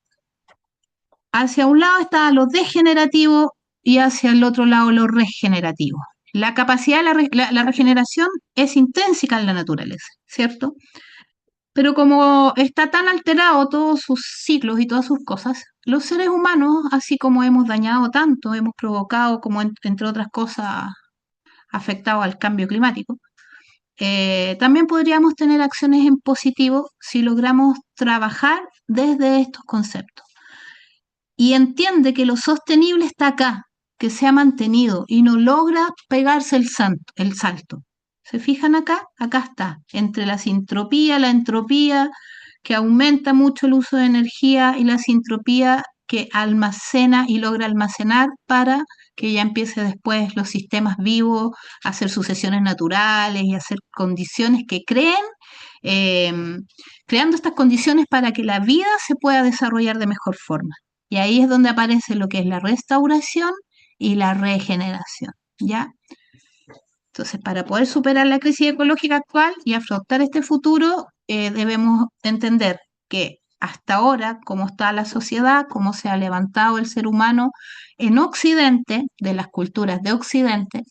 Speaker 1: hacia un lado está lo degenerativo y hacia el otro lado lo regenerativo. La capacidad de la regeneración es intrínseca en la naturaleza, ¿cierto? Pero como está tan alterado todos sus ciclos y todas sus cosas, los seres humanos, así como hemos dañado tanto, hemos provocado, como entre otras cosas, afectado al cambio climático, también podríamos tener acciones en positivo si logramos trabajar desde estos conceptos. Y entiende que lo sostenible está acá, que se ha mantenido y no logra pegarse el salto. ¿Se fijan acá? Acá está, entre la sintropía, la entropía, que aumenta mucho el uso de energía, y la sintropía que almacena y logra almacenar para que ya empiece después los sistemas vivos a hacer sucesiones naturales y a hacer condiciones que creando estas condiciones para que la vida se pueda desarrollar de mejor forma. Y ahí es donde aparece lo que es la restauración y la regeneración, ¿ya? Entonces, para poder superar la crisis ecológica actual y afrontar este futuro, debemos entender que hasta ahora, cómo está la sociedad, cómo se ha levantado el ser humano en Occidente, de las culturas de Occidente,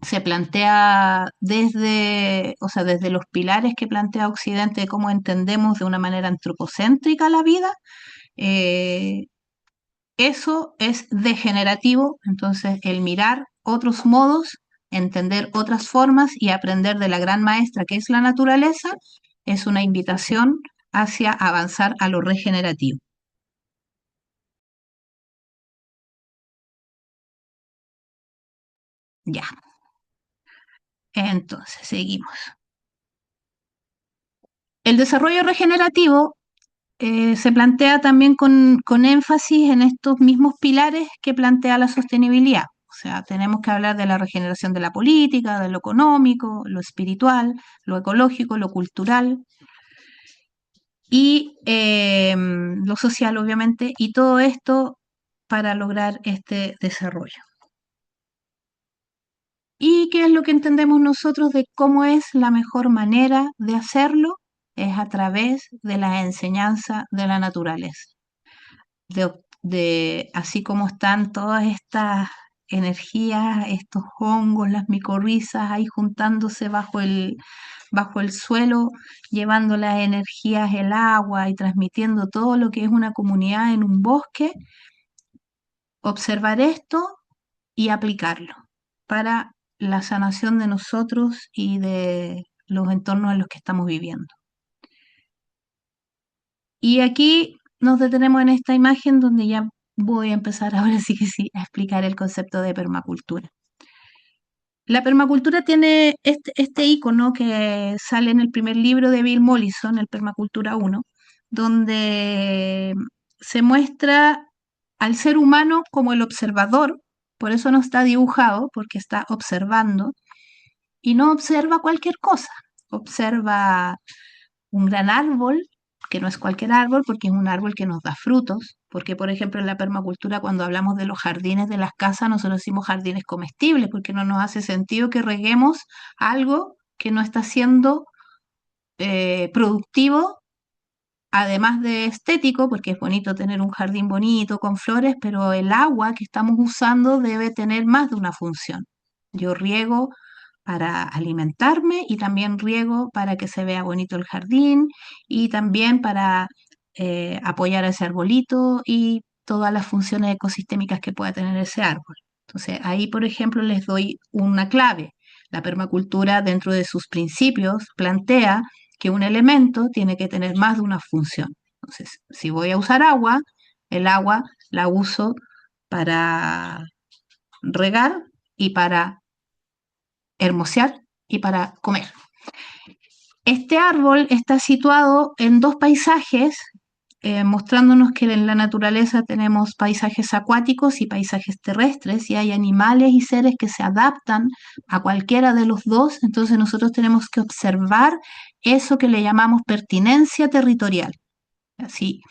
Speaker 1: se plantea desde, o sea, desde los pilares que plantea Occidente, cómo entendemos de una manera antropocéntrica la vida, eh, eso es degenerativo, entonces el mirar otros modos, entender otras formas y aprender de la gran maestra que es la naturaleza, es una invitación hacia avanzar a lo regenerativo. Ya. Entonces, seguimos. El desarrollo regenerativo se plantea también con énfasis en estos mismos pilares que plantea la sostenibilidad. O sea, tenemos que hablar de la regeneración de la política, de lo económico, lo espiritual, lo ecológico, lo cultural y lo social, obviamente, y todo esto para lograr este desarrollo. ¿Y qué es lo que entendemos nosotros de cómo es la mejor manera de hacerlo? Es a través de la enseñanza de la naturaleza. Así como están todas estas energías, estos hongos, las micorrizas ahí juntándose bajo el suelo, llevando las energías, el agua y transmitiendo todo lo que es una comunidad en un bosque, observar esto y aplicarlo para la sanación de nosotros y de los entornos en los que estamos viviendo. Y aquí nos detenemos en esta imagen donde ya voy a empezar ahora sí que sí a explicar el concepto de permacultura. La permacultura tiene este icono que sale en el primer libro de Bill Mollison, el Permacultura 1, donde se muestra al ser humano como el observador, por eso no está dibujado, porque está observando, y no observa cualquier cosa, observa un gran árbol, que no es cualquier árbol, porque es un árbol que nos da frutos, porque por ejemplo en la permacultura cuando hablamos de los jardines de las casas, nosotros decimos jardines comestibles, porque no nos hace sentido que reguemos algo que no está siendo productivo, además de estético, porque es bonito tener un jardín bonito con flores, pero el agua que estamos usando debe tener más de una función. Yo riego para alimentarme y también riego para que se vea bonito el jardín y también para apoyar a ese arbolito y todas las funciones ecosistémicas que pueda tener ese árbol. Entonces, ahí, por ejemplo, les doy una clave. La permacultura, dentro de sus principios, plantea que un elemento tiene que tener más de una función. Entonces, si voy a usar agua, el agua la uso para regar y para hermosear y para comer. Este árbol está situado en dos paisajes, mostrándonos que en la naturaleza tenemos paisajes acuáticos y paisajes terrestres, y hay animales y seres que se adaptan a cualquiera de los dos, entonces nosotros tenemos que observar eso que le llamamos pertinencia territorial. Así,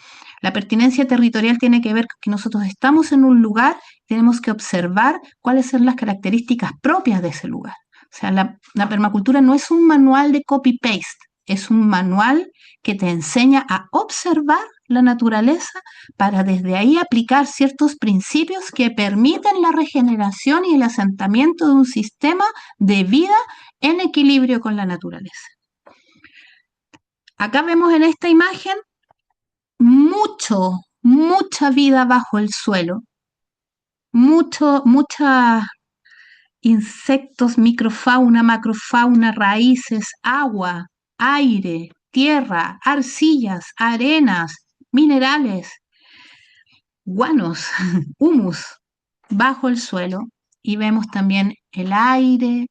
Speaker 1: la pertinencia territorial tiene que ver con que nosotros estamos en un lugar, tenemos que observar cuáles son las características propias de ese lugar. O sea, la permacultura no es un manual de copy-paste, es un manual que te enseña a observar la naturaleza para desde ahí aplicar ciertos principios que permiten la regeneración y el asentamiento de un sistema de vida en equilibrio con la naturaleza. Acá vemos en esta imagen mucha vida bajo el suelo, muchos insectos, microfauna, macrofauna, raíces, agua, aire, tierra, arcillas, arenas, minerales, guanos, humus bajo el suelo, y vemos también el aire,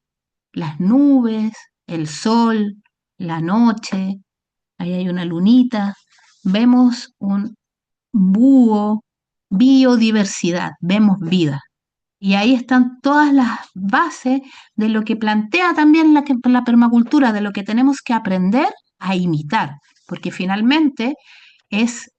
Speaker 1: las nubes, el sol, la noche, ahí hay una lunita, vemos un búho, biodiversidad, vemos vida. Y ahí están todas las bases de lo que plantea también la permacultura, de lo que tenemos que aprender a imitar, porque finalmente es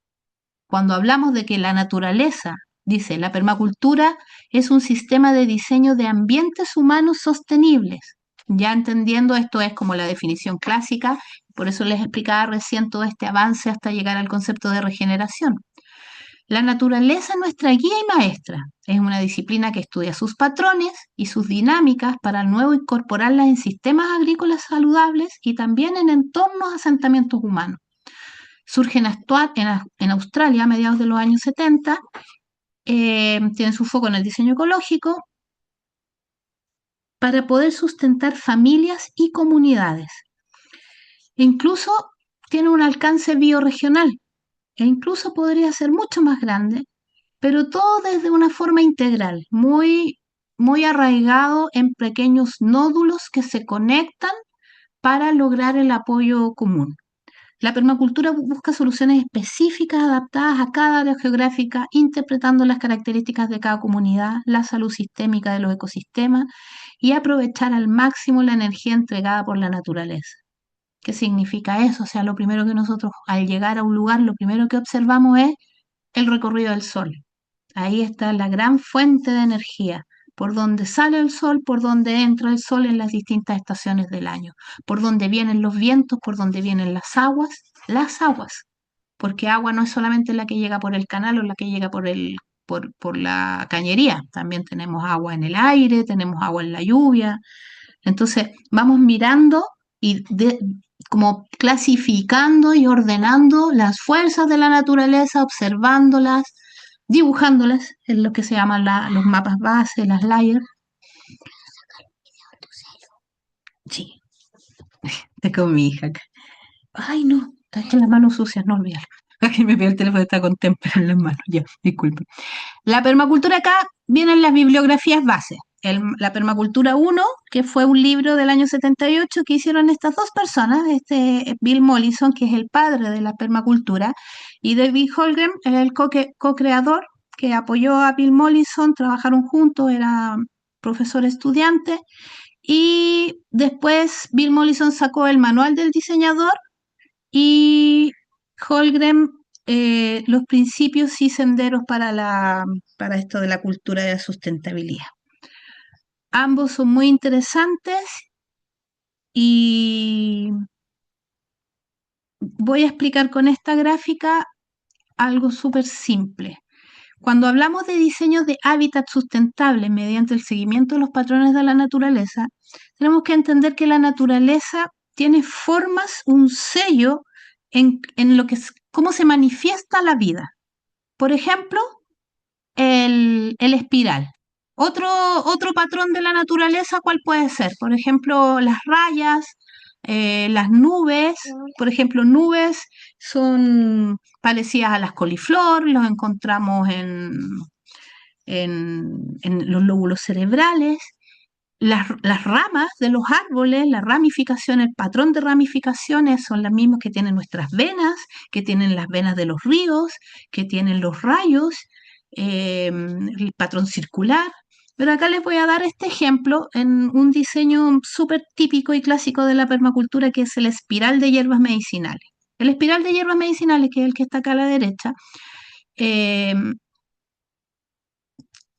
Speaker 1: cuando hablamos de que la naturaleza, dice, la permacultura es un sistema de diseño de ambientes humanos sostenibles. Ya entendiendo, esto es como la definición clásica, por eso les explicaba recién todo este avance hasta llegar al concepto de regeneración. La naturaleza es nuestra guía y maestra. Es una disciplina que estudia sus patrones y sus dinámicas para luego incorporarlas en sistemas agrícolas saludables y también en entornos de asentamientos humanos. Surge en Australia a mediados de los años 70, tienen su foco en el diseño ecológico para poder sustentar familias y comunidades. Incluso tiene un alcance bioregional e incluso podría ser mucho más grande, pero todo desde una forma integral, muy arraigado en pequeños nódulos que se conectan para lograr el apoyo común. La permacultura busca soluciones específicas adaptadas a cada área geográfica, interpretando las características de cada comunidad, la salud sistémica de los ecosistemas y aprovechar al máximo la energía entregada por la naturaleza. ¿Qué significa eso? O sea, lo primero que nosotros al llegar a un lugar, lo primero que observamos es el recorrido del sol. Ahí está la gran fuente de energía, por donde sale el sol, por donde entra el sol en las distintas estaciones del año, por donde vienen los vientos, por donde vienen las aguas, porque agua no es solamente la que llega por el canal o la que llega por la cañería, también tenemos agua en el aire, tenemos agua en la lluvia. Entonces vamos mirando y como clasificando y ordenando las fuerzas de la naturaleza, observándolas, dibujándolas en lo que se llaman los mapas base, las layers. Sí, está con mi hija acá. Ay, no, está con las manos sucias, no olvidarlo. Aquí me pidió el teléfono, está con témpera en las manos. Ya, disculpen. La permacultura acá vienen las bibliografías base. La Permacultura 1, que fue un libro del año 78 que hicieron estas dos personas, Bill Mollison, que es el padre de la permacultura, y David Holmgren, el co-creador, que apoyó a Bill Mollison, trabajaron juntos, era profesor estudiante, y después Bill Mollison sacó el manual del diseñador y Holmgren los principios y senderos para esto de la cultura de la sustentabilidad. Ambos son muy interesantes y voy a explicar con esta gráfica algo súper simple. Cuando hablamos de diseño de hábitat sustentable mediante el seguimiento de los patrones de la naturaleza, tenemos que entender que la naturaleza tiene formas, un sello en lo que cómo se manifiesta la vida. Por ejemplo, el espiral. Otro patrón de la naturaleza, ¿cuál puede ser? Por ejemplo, las rayas, las nubes. Por ejemplo, nubes son parecidas a las coliflor, los encontramos en los lóbulos cerebrales. Las ramas de los árboles, la ramificación, el patrón de ramificaciones son las mismas que tienen nuestras venas, que tienen las venas de los ríos, que tienen los rayos, el patrón circular. Pero acá les voy a dar este ejemplo en un diseño súper típico y clásico de la permacultura, que es el espiral de hierbas medicinales. El espiral de hierbas medicinales, que es el que está acá a la derecha,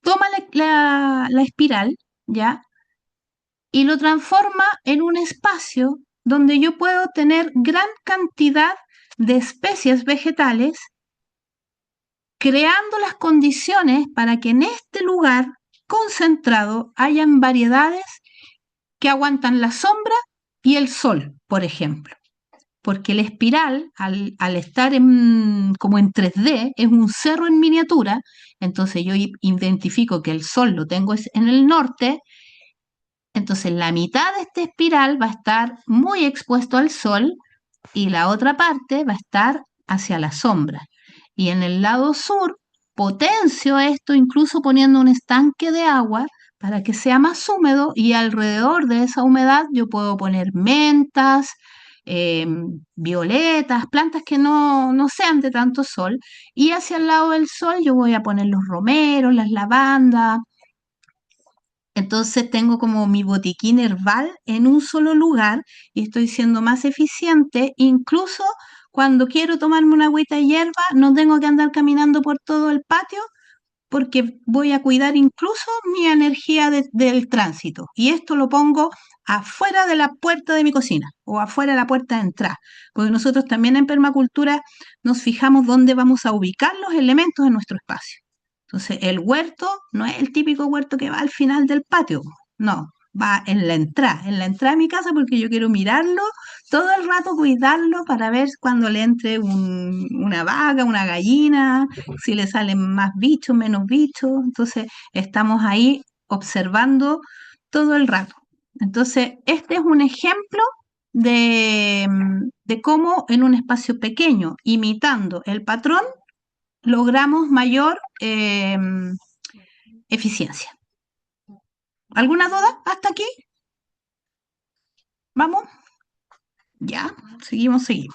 Speaker 1: toma la espiral, ¿ya? Y lo transforma en un espacio donde yo puedo tener gran cantidad de especies vegetales, creando las condiciones para que en este lugar concentrado hayan variedades que aguantan la sombra y el sol, por ejemplo. Porque el espiral, al estar como en 3D, es un cerro en miniatura, entonces yo identifico que el sol lo tengo en el norte. Entonces, la mitad de este espiral va a estar muy expuesto al sol y la otra parte va a estar hacia la sombra. Y en el lado sur, potencio esto incluso poniendo un estanque de agua para que sea más húmedo, y alrededor de esa humedad yo puedo poner mentas, violetas, plantas que no sean de tanto sol. Y hacia el lado del sol yo voy a poner los romeros, las lavandas, Entonces tengo como mi botiquín herbal en un solo lugar y estoy siendo más eficiente. Incluso cuando quiero tomarme una agüita de hierba, no tengo que andar caminando por todo el patio porque voy a cuidar incluso mi energía del tránsito. Y esto lo pongo afuera de la puerta de mi cocina o afuera de la puerta de entrada, porque nosotros también en permacultura nos fijamos dónde vamos a ubicar los elementos en nuestro espacio. Entonces, el huerto no es el típico huerto que va al final del patio, no, va en la entrada de mi casa porque yo quiero mirarlo todo el rato, cuidarlo para ver cuando le entre una vaca, una gallina, si le salen más bichos, menos bichos. Entonces, estamos ahí observando todo el rato. Entonces, este es un ejemplo de cómo en un espacio pequeño, imitando el patrón, logramos mayor eficiencia. ¿Alguna duda hasta aquí? ¿Vamos? Ya, seguimos. ¿De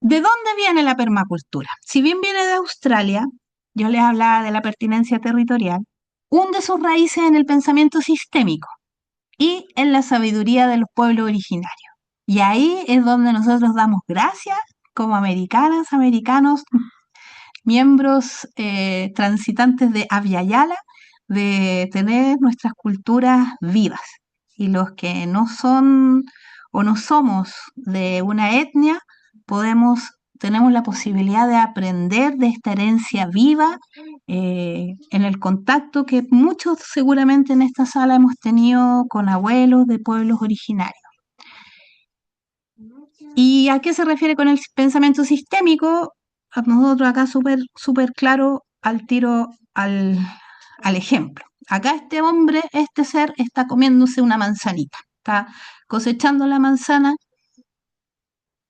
Speaker 1: dónde viene la permacultura? Si bien viene de Australia, yo les hablaba de la pertinencia territorial, hunde sus raíces en el pensamiento sistémico y en la sabiduría de los pueblos originarios. Y ahí es donde nosotros damos gracias como americanas, americanos, miembros transitantes de Abya Yala, de tener nuestras culturas vivas. Y los que no son o no somos de una etnia, tenemos la posibilidad de aprender de esta herencia viva en el contacto que muchos seguramente en esta sala hemos tenido con abuelos de pueblos originarios. ¿Y a qué se refiere con el pensamiento sistémico? A nosotros acá súper claro al tiro al ejemplo. Acá este hombre, este ser, está comiéndose una manzanita, está cosechando la manzana,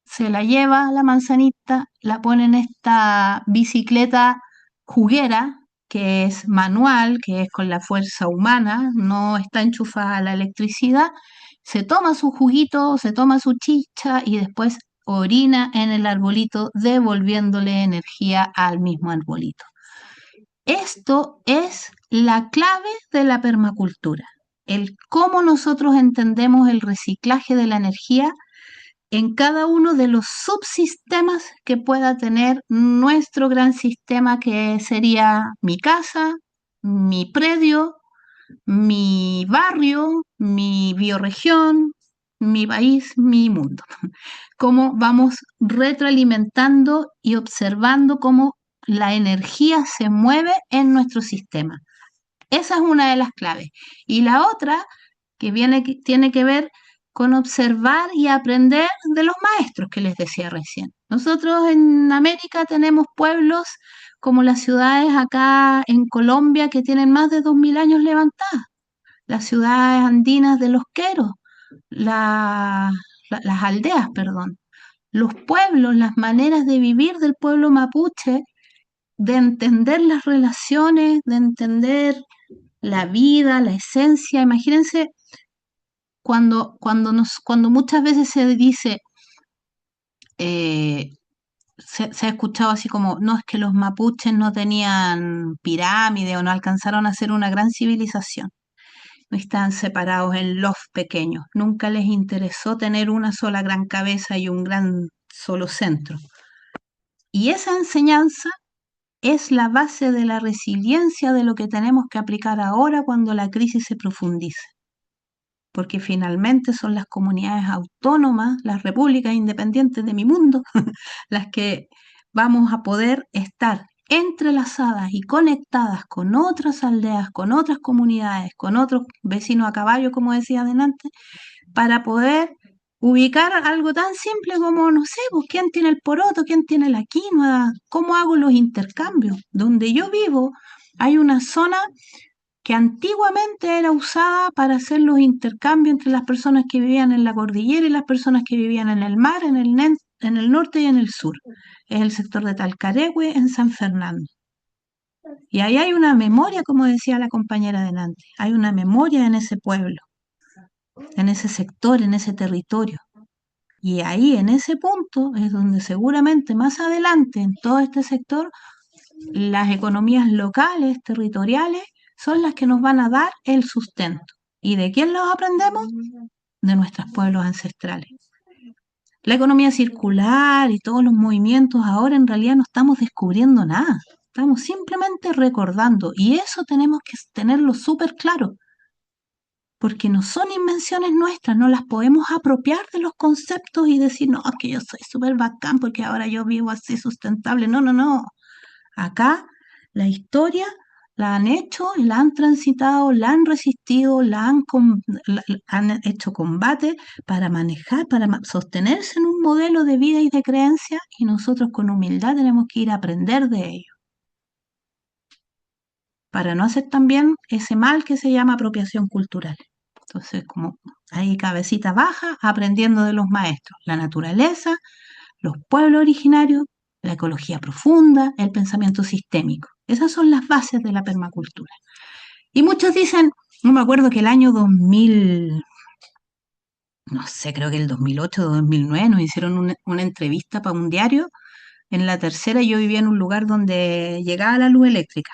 Speaker 1: se la lleva la manzanita, la pone en esta bicicleta juguera, que es manual, que es con la fuerza humana, no está enchufada a la electricidad, se toma su juguito, se toma su chicha y después orina en el arbolito, devolviéndole energía al mismo arbolito. Esto es la clave de la permacultura, el cómo nosotros entendemos el reciclaje de la energía en cada uno de los subsistemas que pueda tener nuestro gran sistema, que sería mi casa, mi predio, mi barrio, mi bioregión, mi país, mi mundo. Cómo vamos retroalimentando y observando cómo la energía se mueve en nuestro sistema. Esa es una de las claves. Y la otra tiene que ver con observar y aprender de los maestros que les decía recién. Nosotros en América tenemos pueblos como las ciudades acá en Colombia que tienen más de 2000 años levantadas, las ciudades andinas de los queros, las aldeas, perdón, los pueblos, las maneras de vivir del pueblo mapuche, de entender las relaciones, de entender la vida, la esencia. Imagínense cuando muchas veces se dice, se ha escuchado así como, no, es que los mapuches no tenían pirámide o no alcanzaron a ser una gran civilización. No estaban separados en los pequeños. Nunca les interesó tener una sola gran cabeza y un gran solo centro. Y esa enseñanza es la base de la resiliencia de lo que tenemos que aplicar ahora cuando la crisis se profundice. Porque finalmente son las comunidades autónomas, las repúblicas independientes de mi mundo, las que vamos a poder estar entrelazadas y conectadas con otras aldeas, con otras comunidades, con otros vecinos a caballo, como decía adelante, para poder ubicar algo tan simple como, no sé, pues quién tiene el poroto, quién tiene la quinoa, cómo hago los intercambios. Donde yo vivo hay una zona que antiguamente era usada para hacer los intercambios entre las personas que vivían en la cordillera y las personas que vivían en el mar, en el norte y en el sur. Es el sector de Talcaregüe, en San Fernando. Y ahí hay una memoria, como decía la compañera delante, hay una memoria en ese pueblo, en ese sector, en ese territorio. Y ahí, en ese punto, es donde seguramente más adelante, en todo este sector, las economías locales, territoriales, son las que nos van a dar el sustento. ¿Y de quién los aprendemos? De nuestros pueblos ancestrales. La economía circular y todos los movimientos ahora en realidad no estamos descubriendo nada, estamos simplemente recordando y eso tenemos que tenerlo súper claro, porque no son invenciones nuestras, no las podemos apropiar de los conceptos y decir, no, es que yo soy súper bacán porque ahora yo vivo así sustentable. No, no, no. Acá la historia la han hecho, la han transitado, la han resistido, han hecho combate para manejar, para sostenerse en un modelo de vida y de creencia, y nosotros con humildad tenemos que ir a aprender de ello, para no hacer también ese mal que se llama apropiación cultural. Entonces, como ahí cabecita baja, aprendiendo de los maestros, la naturaleza, los pueblos originarios, la ecología profunda, el pensamiento sistémico. Esas son las bases de la permacultura. Y muchos dicen, no me acuerdo que el año 2000, no sé, creo que el 2008 o 2009 nos hicieron una entrevista para un diario. En la tercera yo vivía en un lugar donde llegaba la luz eléctrica.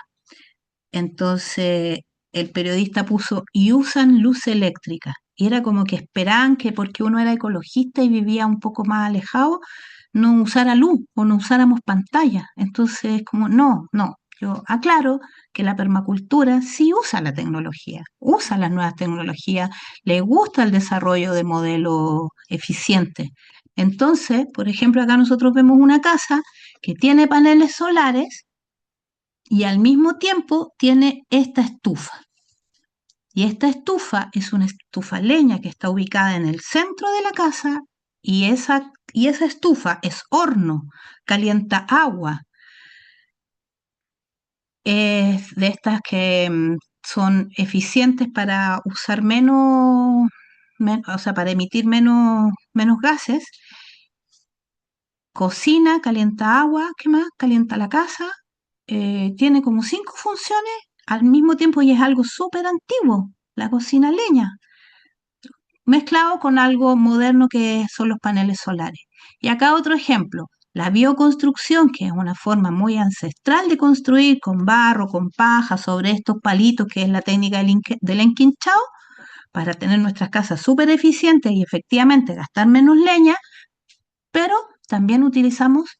Speaker 1: Entonces el periodista puso, y usan luz eléctrica. Y era como que esperaban que porque uno era ecologista y vivía un poco más alejado, no usara luz o no usáramos pantalla. Entonces, como, no, no. Yo aclaro que la permacultura sí usa la tecnología, usa las nuevas tecnologías, le gusta el desarrollo de modelos eficientes. Entonces, por ejemplo, acá nosotros vemos una casa que tiene paneles solares y al mismo tiempo tiene esta estufa. Y esta estufa es una estufa leña que está ubicada en el centro de la casa y esa estufa es horno, calienta agua. Es de estas que son eficientes para usar o sea, para emitir menos gases. Cocina, calienta agua, ¿qué más? Calienta la casa. Tiene como 5 funciones al mismo tiempo y es algo súper antiguo, la cocina leña, mezclado con algo moderno que son los paneles solares. Y acá otro ejemplo, la bioconstrucción, que es una forma muy ancestral de construir con barro, con paja, sobre estos palitos, que es la técnica del enquinchado, para tener nuestras casas súper eficientes y efectivamente gastar menos leña, pero también utilizamos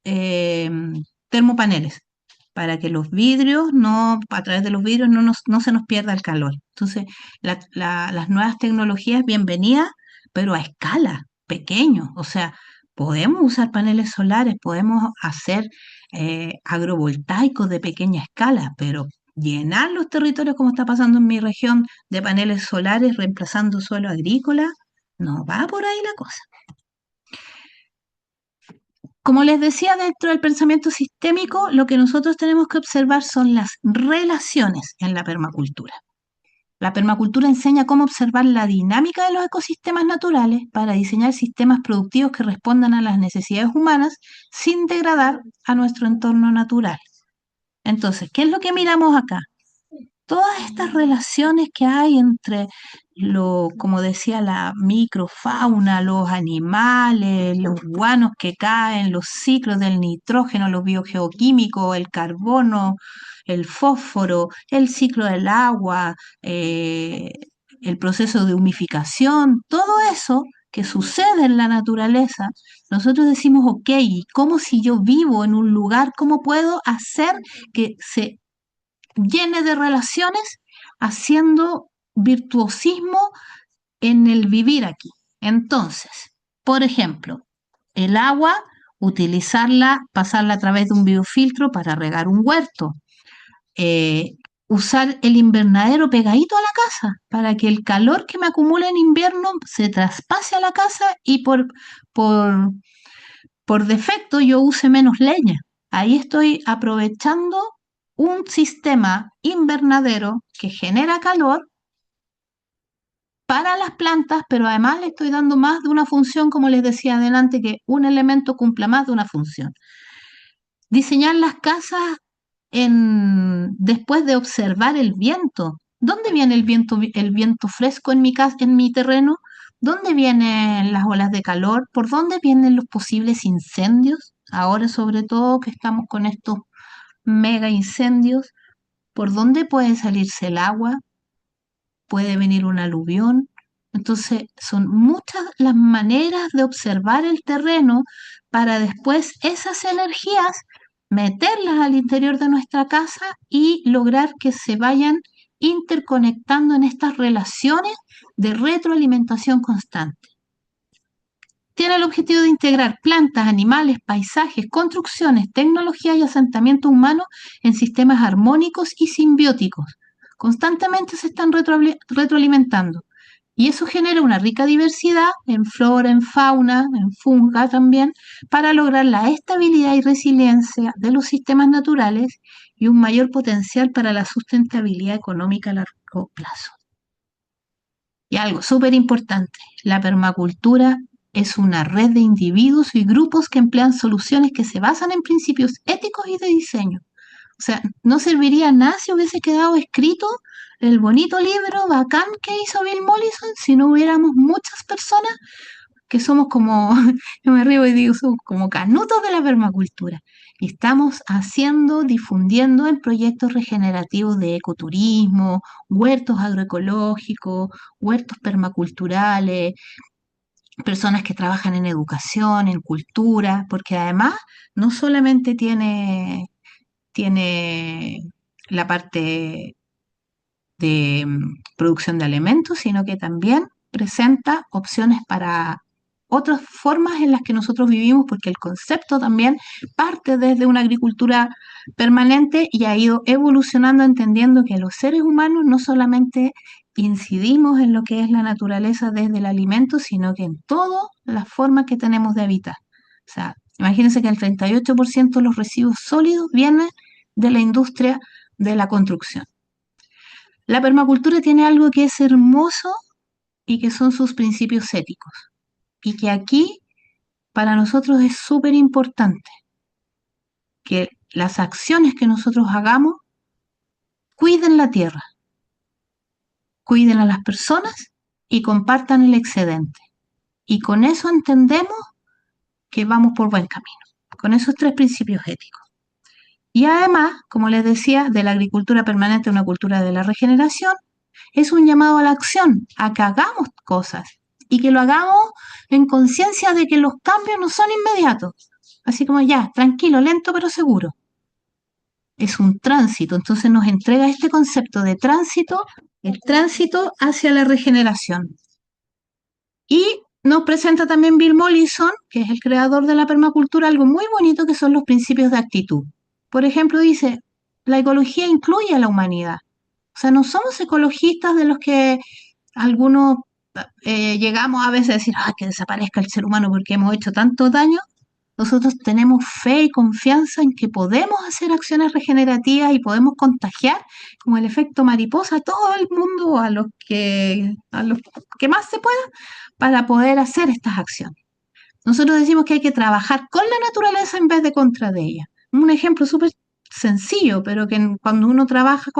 Speaker 1: eh, termopaneles para que los vidrios, a través de los vidrios no se nos pierda el calor. Entonces, las nuevas tecnologías, bienvenidas, pero a escala, pequeño. O sea, podemos usar paneles solares, podemos hacer agrovoltaicos de pequeña escala, pero llenar los territorios como está pasando en mi región de paneles solares reemplazando suelo agrícola, no va por ahí la cosa. Como les decía, dentro del pensamiento sistémico, lo que nosotros tenemos que observar son las relaciones en la permacultura. La permacultura enseña cómo observar la dinámica de los ecosistemas naturales para diseñar sistemas productivos que respondan a las necesidades humanas sin degradar a nuestro entorno natural. Entonces, ¿qué es lo que miramos acá? Todas estas relaciones que hay entre como decía, la microfauna, los animales, los guanos que caen, los ciclos del nitrógeno, los biogeoquímicos, el carbono, el fósforo, el ciclo del agua, el proceso de humificación, todo eso que sucede en la naturaleza, nosotros decimos, ok, ¿cómo si yo vivo en un lugar, cómo puedo hacer que se llene de relaciones haciendo virtuosismo en el vivir aquí? Entonces, por ejemplo, el agua, utilizarla, pasarla a través de un biofiltro para regar un huerto. Usar el invernadero pegadito a la casa para que el calor que me acumula en invierno se traspase a la casa y por defecto yo use menos leña. Ahí estoy aprovechando un sistema invernadero que genera calor para las plantas, pero además le estoy dando más de una función, como les decía adelante, que un elemento cumpla más de una función. Diseñar las casas después de observar el viento. ¿Dónde viene el viento fresco en mi casa, en mi terreno? ¿Dónde vienen las olas de calor? ¿Por dónde vienen los posibles incendios? Ahora, sobre todo, que estamos con estos mega incendios. por dónde puede salirse el agua, puede venir un aluvión. Entonces, son muchas las maneras de observar el terreno para después esas energías meterlas al interior de nuestra casa y lograr que se vayan interconectando en estas relaciones de retroalimentación constante. Tiene el objetivo de integrar plantas, animales, paisajes, construcciones, tecnología y asentamiento humano en sistemas armónicos y simbióticos. Constantemente se están retroalimentando. Y eso genera una rica diversidad en flora, en fauna, en funga también, para lograr la estabilidad y resiliencia de los sistemas naturales y un mayor potencial para la sustentabilidad económica a largo plazo. Y algo súper importante, la permacultura es una red de individuos y grupos que emplean soluciones que se basan en principios éticos y de diseño. O sea, no serviría nada si hubiese quedado escrito el bonito libro bacán que hizo Bill Mollison si no hubiéramos muchas personas que somos como, yo me río y digo, somos como canutos de la permacultura. Y estamos haciendo, difundiendo en proyectos regenerativos de ecoturismo, huertos agroecológicos, huertos permaculturales, personas que trabajan en educación, en cultura, porque además no solamente tiene la parte de producción de alimentos, sino que también presenta opciones para otras formas en las que nosotros vivimos, porque el concepto también parte desde una agricultura permanente y ha ido evolucionando entendiendo que los seres humanos no solamente incidimos en lo que es la naturaleza desde el alimento, sino que en todas las formas que tenemos de habitar. O sea, imagínense que el 38% de los residuos sólidos vienen de la industria de la construcción. La permacultura tiene algo que es hermoso y que son sus principios éticos. Y que aquí para nosotros es súper importante que las acciones que nosotros hagamos cuiden la tierra, cuiden a las personas y compartan el excedente. Y con eso entendemos que vamos por buen camino, con esos 3 principios éticos. Y además, como les decía, de la agricultura permanente a una cultura de la regeneración, es un llamado a la acción, a que hagamos cosas y que lo hagamos en conciencia de que los cambios no son inmediatos. Así como ya, tranquilo, lento pero seguro. Es un tránsito, entonces nos entrega este concepto de tránsito, el tránsito hacia la regeneración. Y nos presenta también Bill Mollison, que es el creador de la permacultura, algo muy bonito que son los principios de actitud. Por ejemplo, dice, la ecología incluye a la humanidad. O sea, no somos ecologistas de los que algunos llegamos a veces a decir, que desaparezca el ser humano porque hemos hecho tanto daño. Nosotros tenemos fe y confianza en que podemos hacer acciones regenerativas y podemos contagiar como el efecto mariposa a todo el mundo, a los que más se pueda, para poder hacer estas acciones. Nosotros decimos que hay que trabajar con la naturaleza en vez de contra de ella. Un ejemplo súper sencillo, pero que cuando uno trabaja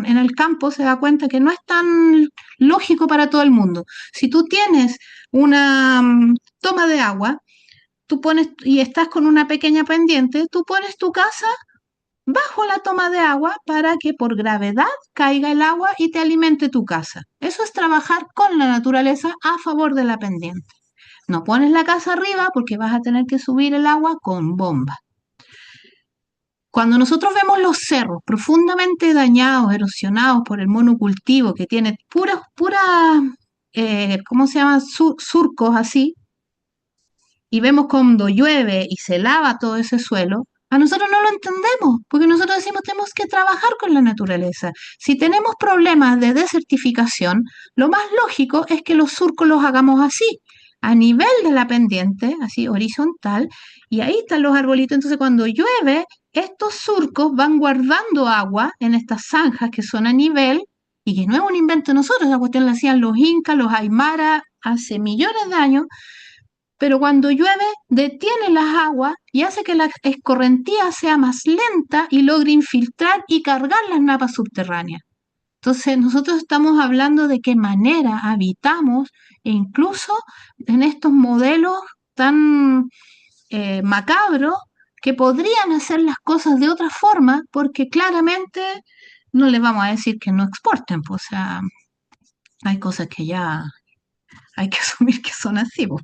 Speaker 1: en el campo se da cuenta que no es tan lógico para todo el mundo. Si tú tienes una toma de agua, tú pones y estás con una pequeña pendiente, tú pones tu casa bajo la toma de agua para que por gravedad caiga el agua y te alimente tu casa. Eso es trabajar con la naturaleza a favor de la pendiente. No pones la casa arriba porque vas a tener que subir el agua con bomba. Cuando nosotros vemos los cerros profundamente dañados, erosionados por el monocultivo, que tiene ¿cómo se llama? Surcos así, y vemos cuando llueve y se lava todo ese suelo, a nosotros no lo entendemos, porque nosotros decimos tenemos que trabajar con la naturaleza. Si tenemos problemas de desertificación, lo más lógico es que los surcos los hagamos así, a nivel de la pendiente, así horizontal, y ahí están los arbolitos. Entonces cuando llueve, estos surcos van guardando agua en estas zanjas que son a nivel, y que no es un invento de nosotros, esa cuestión la hacían los incas, los aymaras, hace millones de años, pero cuando llueve detiene las aguas y hace que la escorrentía sea más lenta y logre infiltrar y cargar las napas subterráneas. Entonces nosotros estamos hablando de qué manera habitamos e incluso en estos modelos tan macabros que podrían hacer las cosas de otra forma porque claramente no les vamos a decir que no exporten, pues, o sea, hay cosas que ya hay que asumir que son así, pues.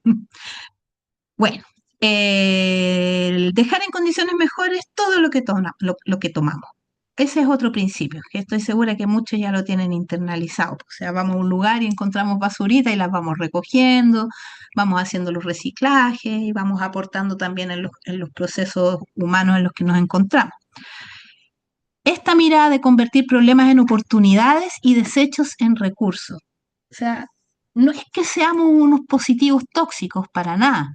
Speaker 1: Bueno, el dejar en condiciones mejores todo lo que tomamos. Ese es otro principio, que estoy segura que muchos ya lo tienen internalizado. O sea, vamos a un lugar y encontramos basurita y las vamos recogiendo, vamos haciendo los reciclajes y vamos aportando también en los procesos humanos en los que nos encontramos. Esta mirada de convertir problemas en oportunidades y desechos en recursos. O sea, no es que seamos unos positivos tóxicos para nada.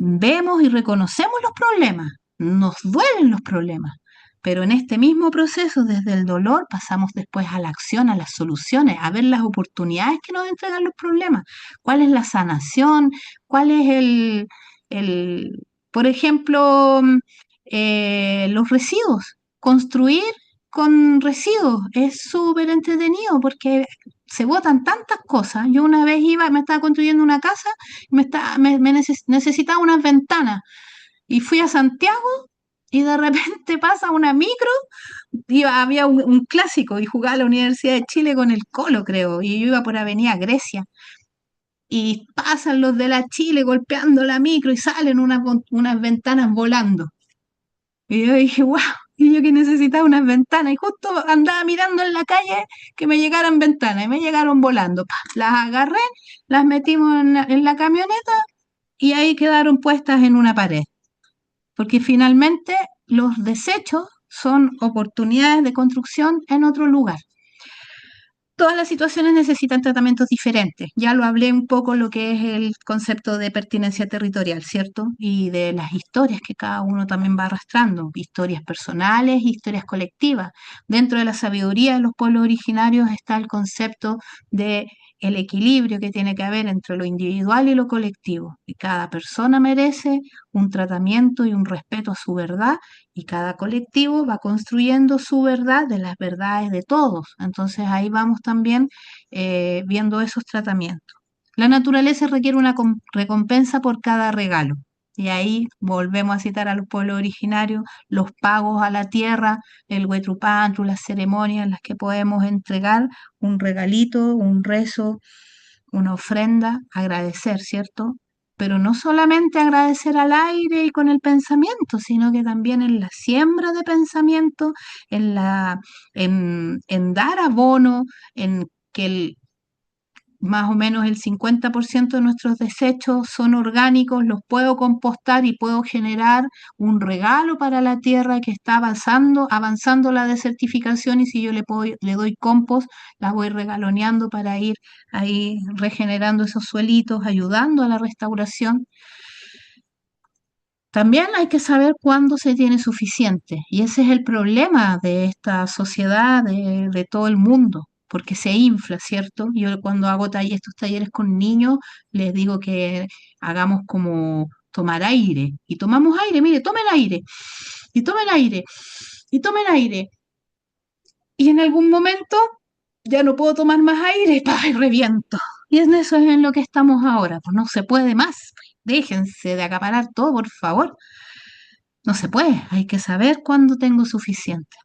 Speaker 1: Vemos y reconocemos los problemas, nos duelen los problemas, pero en este mismo proceso, desde el dolor, pasamos después a la acción, a las soluciones, a ver las oportunidades que nos entregan los problemas, cuál es la sanación, cuál es el por ejemplo, los residuos. Construir con residuos es súper entretenido porque se botan tantas cosas. Yo una vez me estaba construyendo una casa, necesitaba unas ventanas y fui a Santiago y de repente pasa una micro y había un clásico y jugaba a la Universidad de Chile con el Colo, creo, y yo iba por Avenida Grecia. Y pasan los de la Chile golpeando la micro y salen unas ventanas volando. Y yo dije, wow, y yo que necesitaba unas ventanas. Y justo andaba mirando en la calle que me llegaran ventanas y me llegaron volando. ¡Pah! Las agarré, las metimos en la camioneta y ahí quedaron puestas en una pared. Porque finalmente los desechos son oportunidades de construcción en otro lugar. Todas las situaciones necesitan tratamientos diferentes. Ya lo hablé un poco lo que es el concepto de pertinencia territorial, ¿cierto? Y de las historias que cada uno también va arrastrando, historias personales, historias colectivas. Dentro de la sabiduría de los pueblos originarios está el concepto de el equilibrio que tiene que haber entre lo individual y lo colectivo. Y cada persona merece un tratamiento y un respeto a su verdad y cada colectivo va construyendo su verdad de las verdades de todos. Entonces ahí vamos también viendo esos tratamientos. La naturaleza requiere una recompensa por cada regalo. Y ahí volvemos a citar a los pueblos originarios, los pagos a la tierra, el huetrupantru, las ceremonias en las que podemos entregar un regalito, un rezo, una ofrenda, agradecer, ¿cierto? Pero no solamente agradecer al aire y con el pensamiento, sino que también en la siembra de pensamiento, en dar abono, en que más o menos el 50% de nuestros desechos son orgánicos, los puedo compostar y puedo generar un regalo para la tierra que está avanzando la desertificación y si yo le doy compost, las voy regaloneando para ir ahí regenerando esos suelitos, ayudando a la restauración. También hay que saber cuándo se tiene suficiente y ese es el problema de esta sociedad, de todo el mundo, porque se infla, ¿cierto? Yo cuando hago estos talleres con niños les digo que hagamos como tomar aire y tomamos aire, mire, tomen aire y tomen aire y tomen aire y en algún momento ya no puedo tomar más aire y reviento. Y en eso es en lo que estamos ahora, pues no se puede más. Déjense de acaparar todo, por favor. No se puede, hay que saber cuándo tengo suficiente.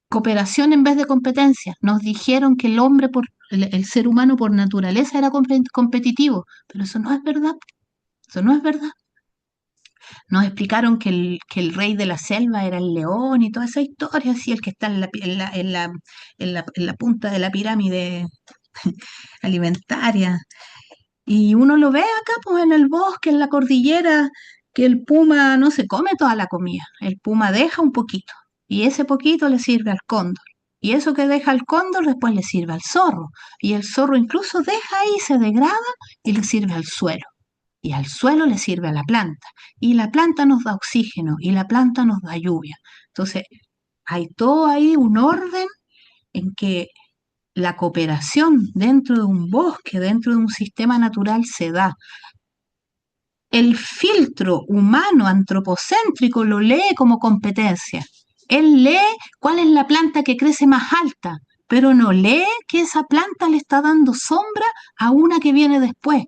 Speaker 1: Cooperación en vez de competencia. Nos dijeron que el ser humano por naturaleza era competitivo, pero eso no es verdad. Eso no es verdad. Nos explicaron que el rey de la selva era el león y toda esa historia, así el que está en la punta de la pirámide alimentaria. Y uno lo ve acá, pues en el bosque, en la cordillera, que el puma no se come toda la comida, el puma deja un poquito y ese poquito le sirve al cóndor. Y eso que deja al cóndor después le sirve al zorro. Y el zorro incluso deja ahí, se degrada y le sirve al suelo. Y al suelo le sirve a la planta. Y la planta nos da oxígeno y la planta nos da lluvia. Entonces, hay todo ahí un orden en que la cooperación dentro de un bosque, dentro de un sistema natural se da. El filtro humano antropocéntrico lo lee como competencia. Él lee cuál es la planta que crece más alta, pero no lee que esa planta le está dando sombra a una que viene después.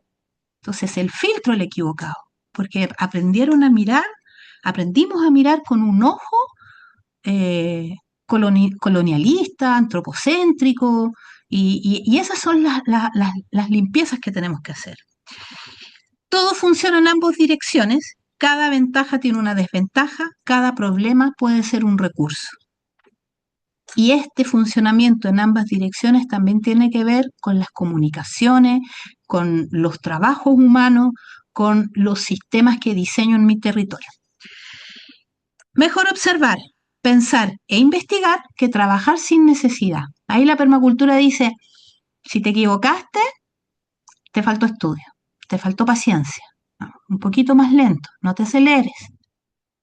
Speaker 1: Entonces el filtro es el equivocado, porque aprendimos a mirar con un ojo colonialista, antropocéntrico, y esas son las limpiezas que tenemos que hacer. Todo funciona en ambas direcciones, cada ventaja tiene una desventaja, cada problema puede ser un recurso. Y este funcionamiento en ambas direcciones también tiene que ver con las comunicaciones, con los trabajos humanos, con los sistemas que diseño en mi territorio. Mejor observar, pensar e investigar que trabajar sin necesidad. Ahí la permacultura dice, si te equivocaste, te faltó estudio, te faltó paciencia, un poquito más lento, no te aceleres.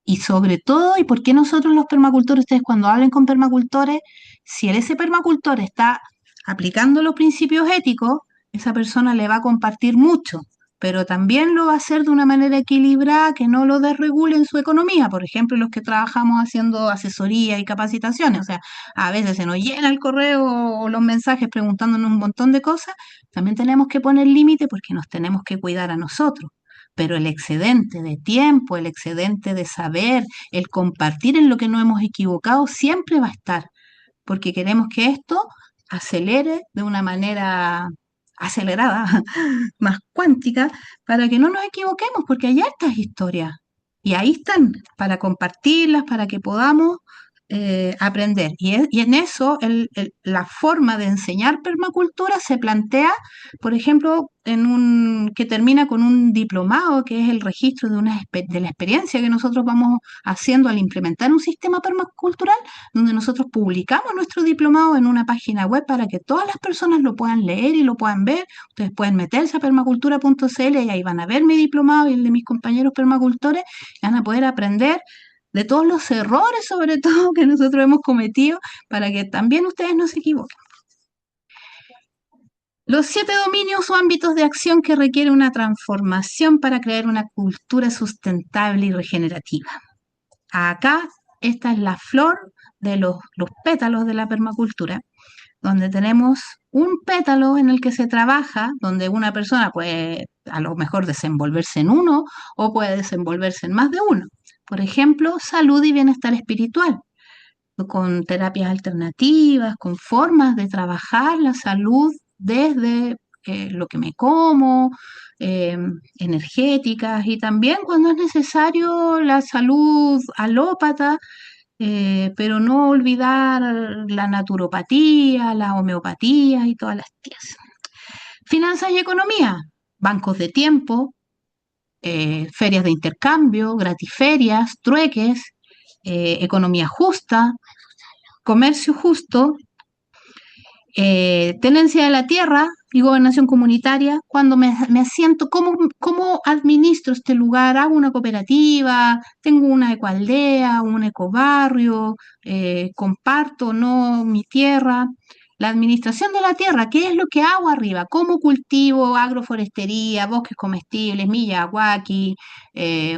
Speaker 1: Y sobre todo, ¿y por qué nosotros los permacultores, ustedes cuando hablen con permacultores, si ese permacultor está aplicando los principios éticos, esa persona le va a compartir mucho, pero también lo va a hacer de una manera equilibrada que no lo desregule en su economía? Por ejemplo, los que trabajamos haciendo asesoría y capacitaciones, o sea, a veces se nos llena el correo o los mensajes preguntándonos un montón de cosas, también tenemos que poner límite porque nos tenemos que cuidar a nosotros. Pero el excedente de tiempo, el excedente de saber, el compartir en lo que no hemos equivocado, siempre va a estar, porque queremos que esto acelere de una manera acelerada, más cuántica, para que no nos equivoquemos, porque hay estas historias y ahí están, para compartirlas, para que podamos aprender. Y en eso la forma de enseñar permacultura se plantea, por ejemplo, que termina con un diplomado, que es el registro de la experiencia que nosotros vamos haciendo al implementar un sistema permacultural, donde nosotros publicamos nuestro diplomado en una página web para que todas las personas lo puedan leer y lo puedan ver. Ustedes pueden meterse a permacultura.cl y ahí van a ver mi diplomado y el de mis compañeros permacultores, y van a poder aprender de todos los errores, sobre todo, que nosotros hemos cometido, para que también ustedes no se equivoquen. Los 7 dominios o ámbitos de acción que requieren una transformación para crear una cultura sustentable y regenerativa. Acá, esta es la flor de los pétalos de la permacultura, donde tenemos un pétalo en el que se trabaja, donde una persona puede a lo mejor desenvolverse en uno o puede desenvolverse en más de uno. Por ejemplo, salud y bienestar espiritual, con terapias alternativas, con formas de trabajar la salud desde lo que me como, energéticas, y también cuando es necesario la salud alópata, pero no olvidar la naturopatía, la homeopatía y todas las tías. Finanzas y economía, bancos de tiempo, ferias de intercambio, gratiferias, trueques, economía justa, comercio justo, tenencia de la tierra y gobernación comunitaria. Cuando me asiento, ¿cómo administro este lugar? ¿Hago una cooperativa? ¿Tengo una ecoaldea, un ecobarrio? ¿Comparto o no mi tierra? La administración de la tierra, ¿qué es lo que hago arriba? ¿Cómo cultivo agroforestería, bosques comestibles, miyawaki?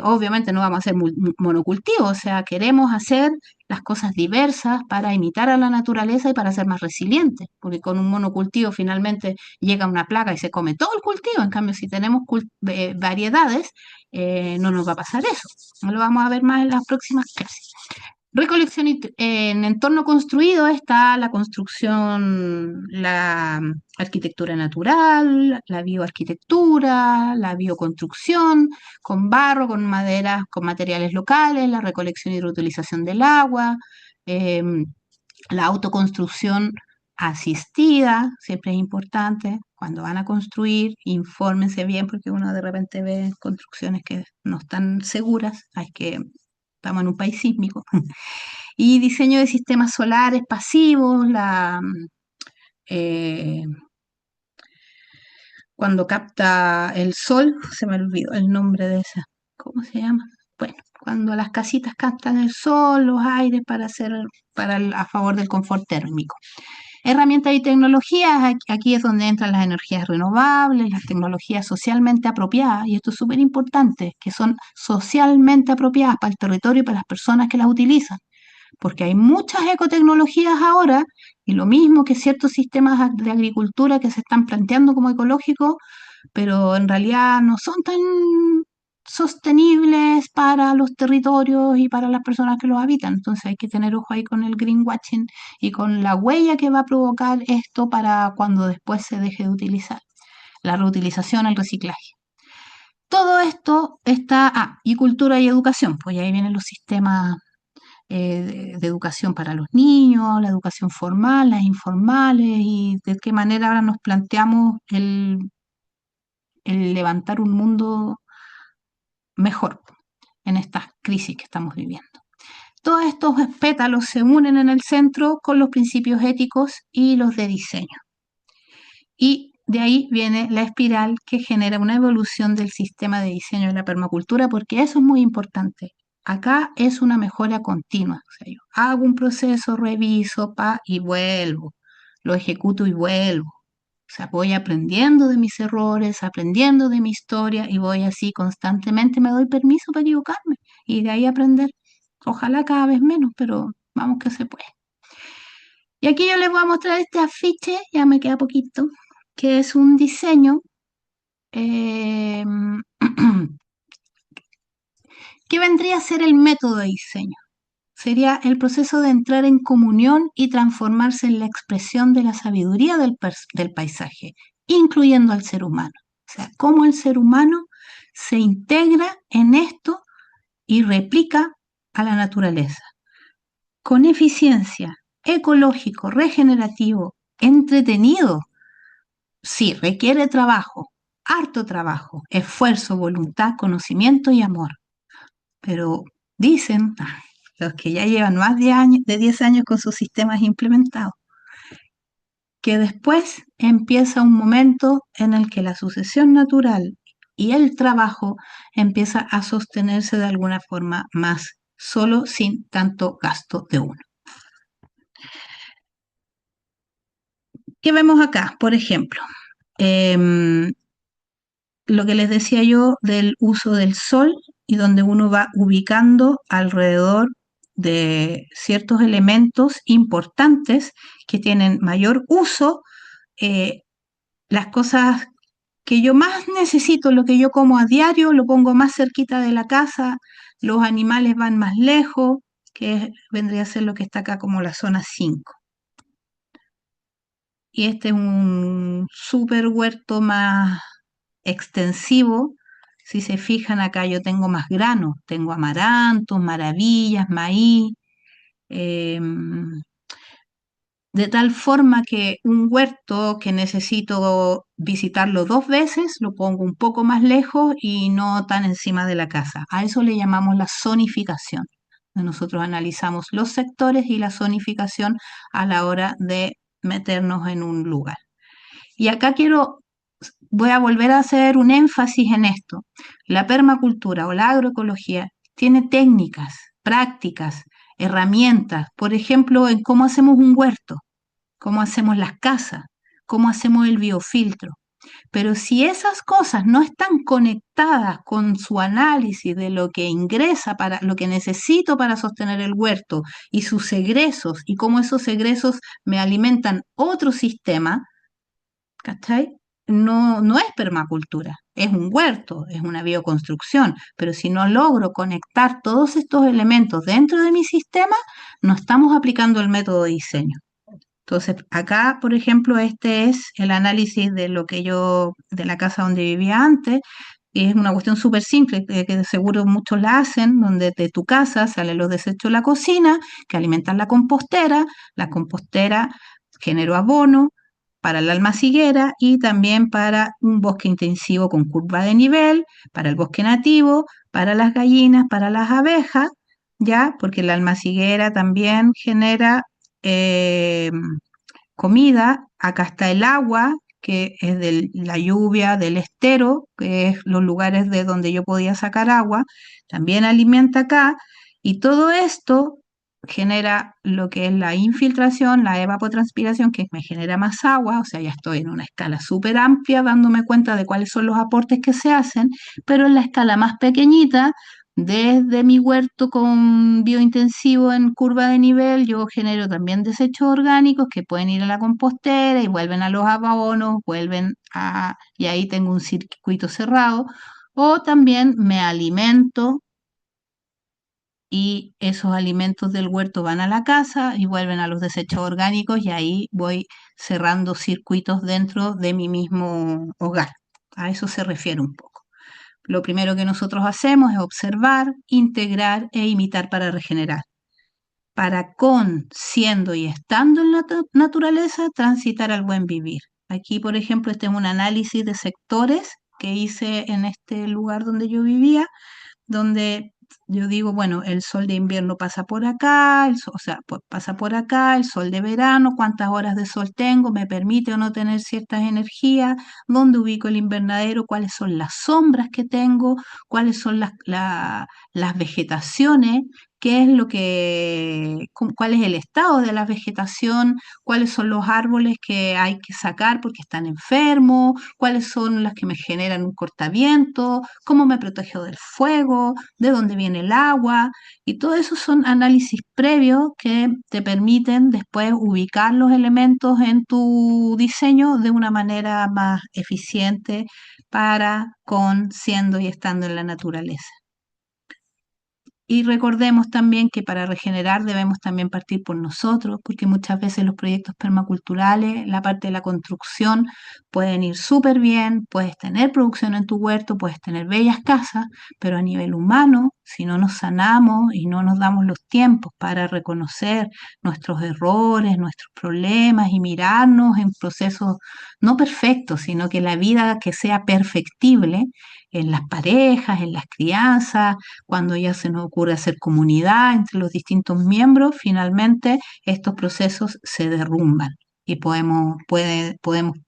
Speaker 1: Obviamente no vamos a hacer monocultivo, o sea, queremos hacer las cosas diversas para imitar a la naturaleza y para ser más resilientes, porque con un monocultivo finalmente llega una plaga y se come todo el cultivo. En cambio, si tenemos variedades, no nos va a pasar eso. Lo vamos a ver más en las próximas clases. Recolección en entorno construido está la construcción, la arquitectura natural, la bioarquitectura, la bioconstrucción, con barro, con madera, con materiales locales, la recolección y reutilización del agua, la autoconstrucción asistida, siempre es importante. Cuando van a construir, infórmense bien, porque uno de repente ve construcciones que no están seguras, hay que... Estamos en un país sísmico. Y diseño de sistemas solares pasivos, cuando capta el sol, se me olvidó el nombre de esa, ¿cómo se llama? Bueno, cuando las casitas captan el sol, los aires a favor del confort térmico. Herramientas y tecnologías, aquí es donde entran las energías renovables, las tecnologías socialmente apropiadas, y esto es súper importante, que son socialmente apropiadas para el territorio y para las personas que las utilizan, porque hay muchas ecotecnologías ahora, y lo mismo que ciertos sistemas de agricultura que se están planteando como ecológicos, pero en realidad no son tan sostenibles para los territorios y para las personas que los habitan. Entonces hay que tener ojo ahí con el greenwashing y con la huella que va a provocar esto para cuando después se deje de utilizar. La reutilización, el reciclaje. Todo esto está, y cultura y educación, pues ahí vienen los sistemas de educación para los niños, la educación formal, las informales, y de qué manera ahora nos planteamos el levantar un mundo mejor en estas crisis que estamos viviendo. Todos estos pétalos se unen en el centro con los principios éticos y los de diseño. Y de ahí viene la espiral que genera una evolución del sistema de diseño de la permacultura, porque eso es muy importante. Acá es una mejora continua. O sea, yo hago un proceso, reviso, y vuelvo. Lo ejecuto y vuelvo. O sea, voy aprendiendo de mis errores, aprendiendo de mi historia y voy así constantemente, me doy permiso para equivocarme y de ahí aprender. Ojalá cada vez menos, pero vamos que se puede. Y aquí yo les voy a mostrar este afiche, ya me queda poquito, que es un diseño eh, que vendría a ser el método de diseño. Sería el proceso de entrar en comunión y transformarse en la expresión de la sabiduría del paisaje, incluyendo al ser humano. O sea, cómo el ser humano se integra en esto y replica a la naturaleza. Con eficiencia, ecológico, regenerativo, entretenido. Sí, requiere trabajo, harto trabajo, esfuerzo, voluntad, conocimiento y amor. Pero dicen los que ya llevan más de 10 años con sus sistemas implementados, que después empieza un momento en el que la sucesión natural y el trabajo empieza a sostenerse de alguna forma más solo, sin tanto gasto de uno. ¿Qué vemos acá? Por ejemplo, lo que les decía yo del uso del sol y donde uno va ubicando alrededor de ciertos elementos importantes que tienen mayor uso, las cosas que yo más necesito, lo que yo como a diario, lo pongo más cerquita de la casa, los animales van más lejos, vendría a ser lo que está acá como la zona 5. Y este es un súper huerto más extensivo. Si se fijan acá yo tengo más granos, tengo amarantos, maravillas, maíz, de tal forma que un huerto que necesito visitarlo 2 veces, lo pongo un poco más lejos y no tan encima de la casa. A eso le llamamos la zonificación. Nosotros analizamos los sectores y la zonificación a la hora de meternos en un lugar. Y acá voy a volver a hacer un énfasis en esto. La permacultura o la agroecología tiene técnicas, prácticas, herramientas, por ejemplo, en cómo hacemos un huerto, cómo hacemos las casas, cómo hacemos el biofiltro. Pero si esas cosas no están conectadas con su análisis de lo que ingresa para lo que necesito para sostener el huerto y sus egresos y cómo esos egresos me alimentan otro sistema, ¿cachai? No es permacultura, es un huerto, es una bioconstrucción, pero si no logro conectar todos estos elementos dentro de mi sistema, no estamos aplicando el método de diseño. Entonces, acá, por ejemplo, este es el análisis de de la casa donde vivía antes, y es una cuestión súper simple, que de seguro muchos la hacen, donde de tu casa salen los desechos de la cocina, que alimentan la compostera generó abono para la almaciguera y también para un bosque intensivo con curva de nivel, para el bosque nativo, para las gallinas, para las abejas, ¿ya? Porque la almaciguera también genera comida. Acá está el agua, que es de la lluvia, del estero, que es los lugares de donde yo podía sacar agua, también alimenta acá, y todo esto genera lo que es la infiltración, la evapotranspiración, que me genera más agua, o sea, ya estoy en una escala súper amplia dándome cuenta de cuáles son los aportes que se hacen, pero en la escala más pequeñita, desde mi huerto con biointensivo en curva de nivel, yo genero también desechos orgánicos que pueden ir a la compostera y vuelven a los abonos, y ahí tengo un circuito cerrado. O también me alimento y esos alimentos del huerto van a la casa y vuelven a los desechos orgánicos y ahí voy cerrando circuitos dentro de mi mismo hogar. A eso se refiere un poco. Lo primero que nosotros hacemos es observar, integrar e imitar para regenerar. Para con, siendo y estando en la naturaleza, transitar al buen vivir. Aquí, por ejemplo, este es un análisis de sectores que hice en este lugar donde yo vivía, donde yo digo, bueno, el sol de invierno pasa por acá, o sea, pasa por acá, el sol de verano, cuántas horas de sol tengo, me permite o no tener ciertas energías, dónde ubico el invernadero, cuáles son las sombras que tengo, cuáles son las vegetaciones, qué es lo que, cuál es el estado de la vegetación, cuáles son los árboles que hay que sacar porque están enfermos, cuáles son las que me generan un cortaviento, cómo me protejo del fuego, de dónde viene el agua, y todo eso son análisis previos que te permiten después ubicar los elementos en tu diseño de una manera más eficiente para, con, siendo y estando en la naturaleza. Y recordemos también que para regenerar debemos también partir por nosotros, porque muchas veces los proyectos permaculturales, la parte de la construcción, pueden ir súper bien, puedes tener producción en tu huerto, puedes tener bellas casas, pero a nivel humano, si no nos sanamos y no nos damos los tiempos para reconocer nuestros errores, nuestros problemas y mirarnos en procesos no perfectos, sino que la vida que sea perfectible en las parejas, en las crianzas, cuando ya se nos ocurre hacer comunidad entre los distintos miembros, finalmente estos procesos se derrumban y podemos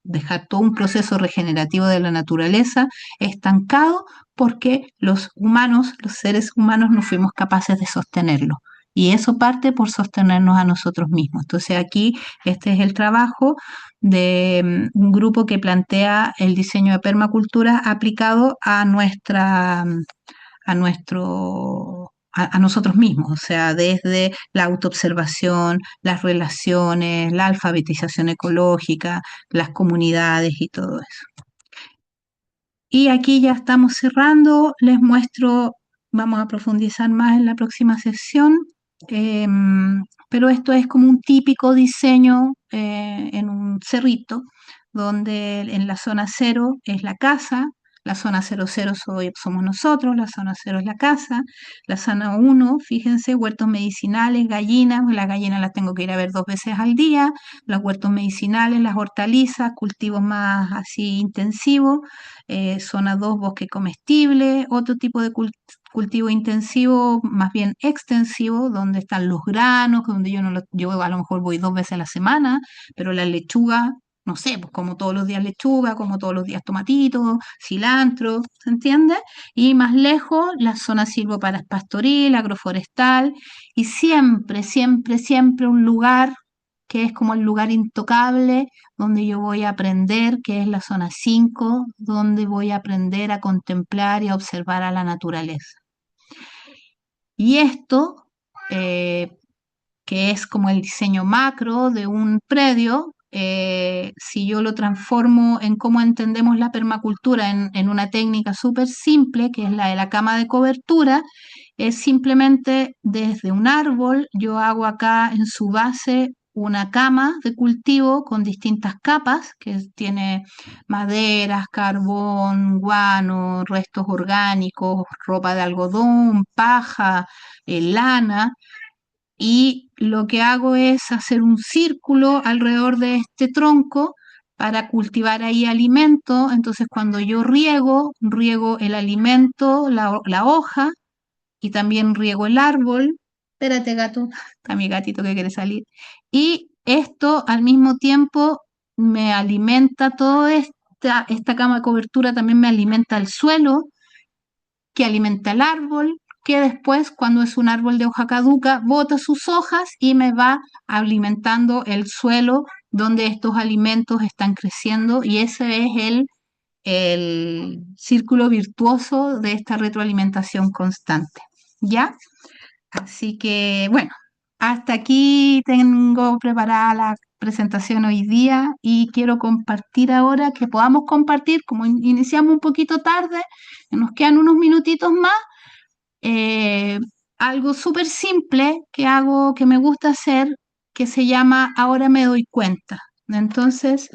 Speaker 1: dejar todo un proceso regenerativo de la naturaleza estancado porque los humanos, los seres humanos, no fuimos capaces de sostenerlo. Y eso parte por sostenernos a nosotros mismos. Entonces aquí este es el trabajo de un grupo que plantea el diseño de permacultura aplicado a a nosotros mismos, o sea, desde la autoobservación, las relaciones, la alfabetización ecológica, las comunidades y todo eso. Y aquí ya estamos cerrando, les muestro, vamos a profundizar más en la próxima sesión, pero esto es como un típico diseño en un cerrito, donde en la zona 0 es la casa, la zona 00 somos nosotros, la zona 0 es la casa, la zona 1, fíjense, huertos medicinales, gallinas, las gallinas las tengo que ir a ver 2 veces al día, los huertos medicinales, las hortalizas, cultivos más así intensivos, zona 2, bosque comestible, otro tipo de cultivo intensivo, más bien extensivo, donde están los granos, donde yo a lo mejor voy 2 veces a la semana, pero la lechuga, no sé, pues como todos los días lechuga, como todos los días tomatito, cilantro, ¿se entiende? Y más lejos, la zona silvopastoril, agroforestal, y siempre, siempre, siempre un lugar que es como el lugar intocable donde yo voy a aprender, que es la zona 5, donde voy a aprender a contemplar y a observar a la naturaleza. Y esto, que es como el diseño macro de un predio, si yo lo transformo en cómo entendemos la permacultura en una técnica súper simple, que es la de la cama de cobertura, es simplemente desde un árbol, yo hago acá en su base una cama de cultivo con distintas capas, que tiene maderas, carbón, guano, restos orgánicos, ropa de algodón, paja, lana, y lo que hago es hacer un círculo alrededor de este tronco para cultivar ahí alimento. Entonces cuando yo riego el alimento, la hoja, y también riego el árbol. Espérate, gato, está mi gatito que quiere salir. Y esto al mismo tiempo me alimenta toda esta cama de cobertura, también me alimenta el suelo, que alimenta el árbol, que después, cuando es un árbol de hoja caduca, bota sus hojas y me va alimentando el suelo donde estos alimentos están creciendo, y ese es el círculo virtuoso de esta retroalimentación constante. ¿Ya? Así que, bueno, hasta aquí tengo preparada la presentación hoy día y quiero compartir ahora, que podamos compartir, como iniciamos un poquito tarde, nos quedan unos minutitos más, eh, algo súper simple que hago, que me gusta hacer, que se llama Ahora me doy cuenta. Entonces,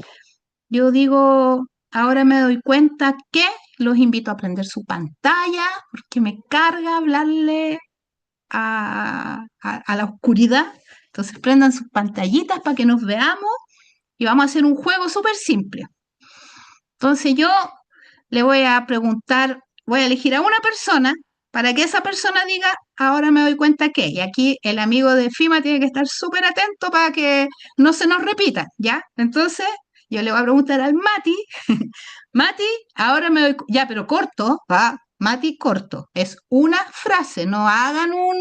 Speaker 1: yo digo, ahora me doy cuenta que los invito a prender su pantalla, porque me carga hablarle a la oscuridad. Entonces prendan sus pantallitas para que nos veamos y vamos a hacer un juego súper simple. Entonces yo le voy a preguntar, voy a elegir a una persona para que esa persona diga, ahora me doy cuenta que, y aquí el amigo de FIMA tiene que estar súper atento para que no se nos repita, ¿ya? Entonces yo le voy a preguntar al Mati, Mati, ahora me doy, ya, pero corto, va, Mati, corto, es una frase, no hagan un,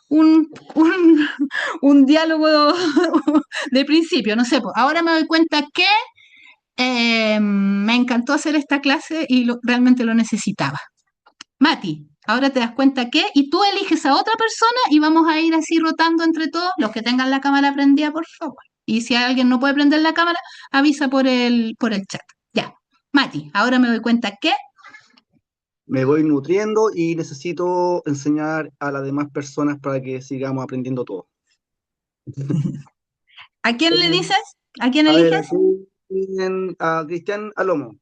Speaker 1: un, un diálogo de principio, no sé, pues, ahora me doy cuenta que me encantó hacer esta clase y realmente lo necesitaba. Mati, ahora te das cuenta que, y tú eliges a otra persona y vamos a ir así rotando entre todos, los que tengan la cámara prendida, por favor. Y si alguien no puede prender la cámara, avisa por el chat. Ya. Mati, ahora me doy cuenta que,
Speaker 4: Me voy nutriendo y necesito enseñar a las demás personas para que sigamos aprendiendo todo.
Speaker 1: ¿a quién le dices? ¿A quién
Speaker 4: A ver,
Speaker 1: eliges?
Speaker 4: aquí tienen a Cristian Alomo.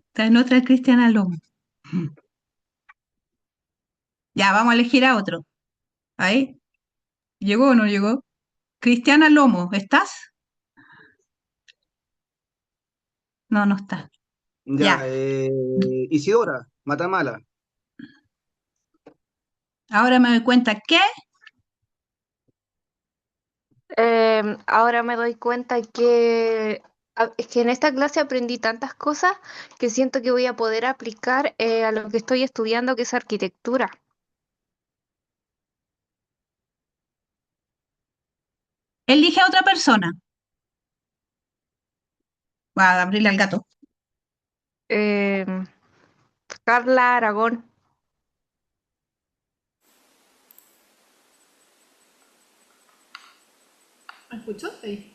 Speaker 1: Está en otra Cristiana Lomo. Ya, vamos a elegir a otro. Ahí. ¿Llegó o no llegó? Cristiana Lomo, ¿estás? No, no está.
Speaker 4: Ya,
Speaker 1: Ya.
Speaker 4: Isidora, Matamala.
Speaker 1: Ahora me doy cuenta que,
Speaker 2: Ahora me doy cuenta que es que en esta clase aprendí tantas cosas que siento que voy a poder aplicar a lo que estoy estudiando, que es arquitectura.
Speaker 1: elige a otra persona. Va a abrirle al gato.
Speaker 2: Em, Carla Aragón.
Speaker 6: ¿Me escuchó? Sí.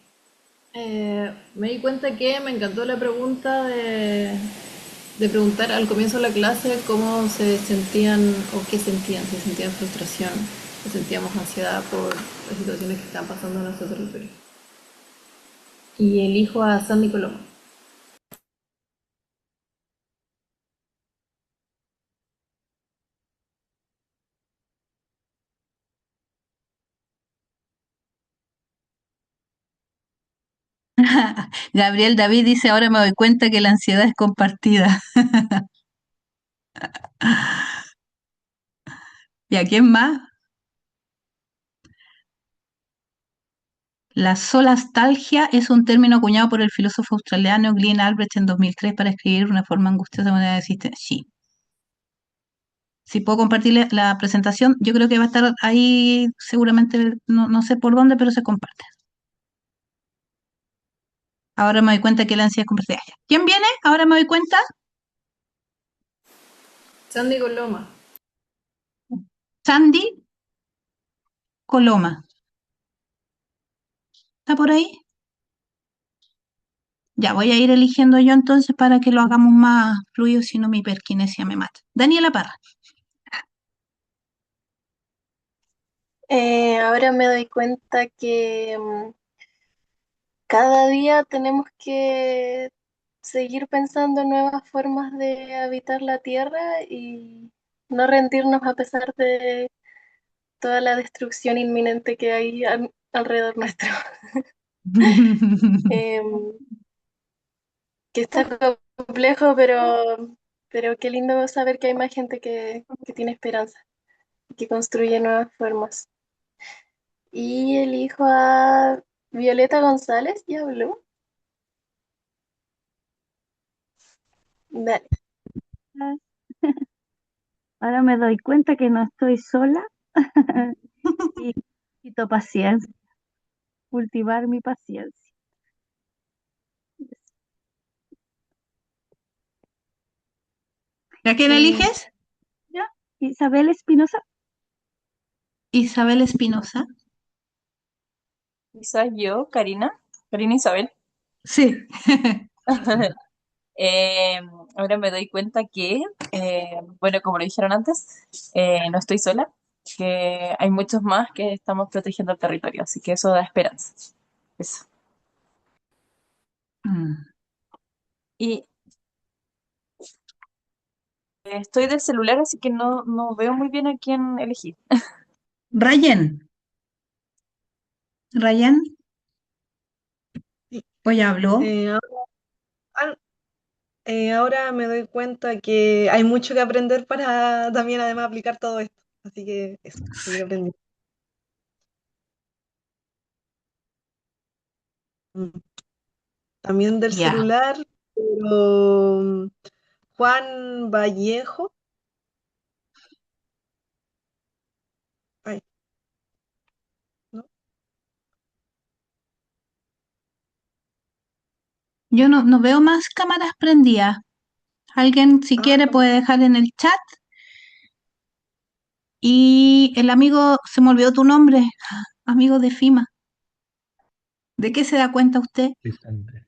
Speaker 6: Me di cuenta que me encantó la pregunta de preguntar al comienzo de la clase cómo se sentían o qué sentían, si sentían frustración o sentíamos ansiedad por las situaciones que están pasando en nuestro territorio. Y elijo a Sandy Coloma.
Speaker 1: Gabriel David dice, ahora me doy cuenta que la ansiedad es compartida. ¿Y a quién más? La solastalgia es un término acuñado por el filósofo australiano Glenn Albrecht en 2003 para escribir una forma angustiosa de manera de existencia. Sí. Si puedo compartir la presentación, yo creo que va a estar ahí seguramente, no, no sé por dónde, pero se comparte. Ahora me doy cuenta que la ansiedad es compartida. ¿Quién viene? Ahora me doy cuenta.
Speaker 6: Sandy Coloma.
Speaker 1: Sandy Coloma. ¿Está por ahí? Ya, voy a ir eligiendo yo entonces para que lo hagamos más fluido, si no mi hiperquinesia me mata. Daniela Parra.
Speaker 7: Ahora me doy cuenta que cada día tenemos que seguir pensando en nuevas formas de habitar la Tierra y no rendirnos a pesar de toda la destrucción inminente que hay alrededor nuestro. Em, que está complejo, pero qué lindo saber que hay más gente que tiene esperanza y que construye nuevas formas. Y elijo a Violeta González, ¿ya habló? Dale.
Speaker 5: Ahora me doy cuenta que no estoy sola y necesito paciencia, cultivar mi paciencia.
Speaker 1: ¿A quién
Speaker 5: Eh,
Speaker 1: eliges?
Speaker 5: ¿Ya? Isabel Espinosa.
Speaker 1: Isabel Espinosa.
Speaker 8: Quizás yo, Karina Isabel.
Speaker 1: Sí.
Speaker 8: Eh, Ahora me doy cuenta que, bueno, como lo dijeron antes, no estoy sola, que hay muchos más que estamos protegiendo el territorio, así que eso da esperanza. Eso.
Speaker 1: Mm.
Speaker 8: Y estoy del celular, así que no veo muy bien a quién elegir.
Speaker 1: Ryan. Ryan,
Speaker 9: Sí,
Speaker 1: hoy habló.
Speaker 9: ah, ahora me doy cuenta que hay mucho que aprender para también además aplicar todo esto. Así que eso, seguir aprendiendo. Mm, También del
Speaker 1: Ya.
Speaker 9: celular, pero Juan Vallejo. Ay, ¿no?
Speaker 1: Yo no veo más cámaras prendidas. Alguien, si
Speaker 9: Ah,
Speaker 1: quiere, puede dejar en el chat. Y el amigo, se me olvidó tu nombre, amigo de FIMA. ¿De qué se da cuenta usted?
Speaker 3: Lisandra.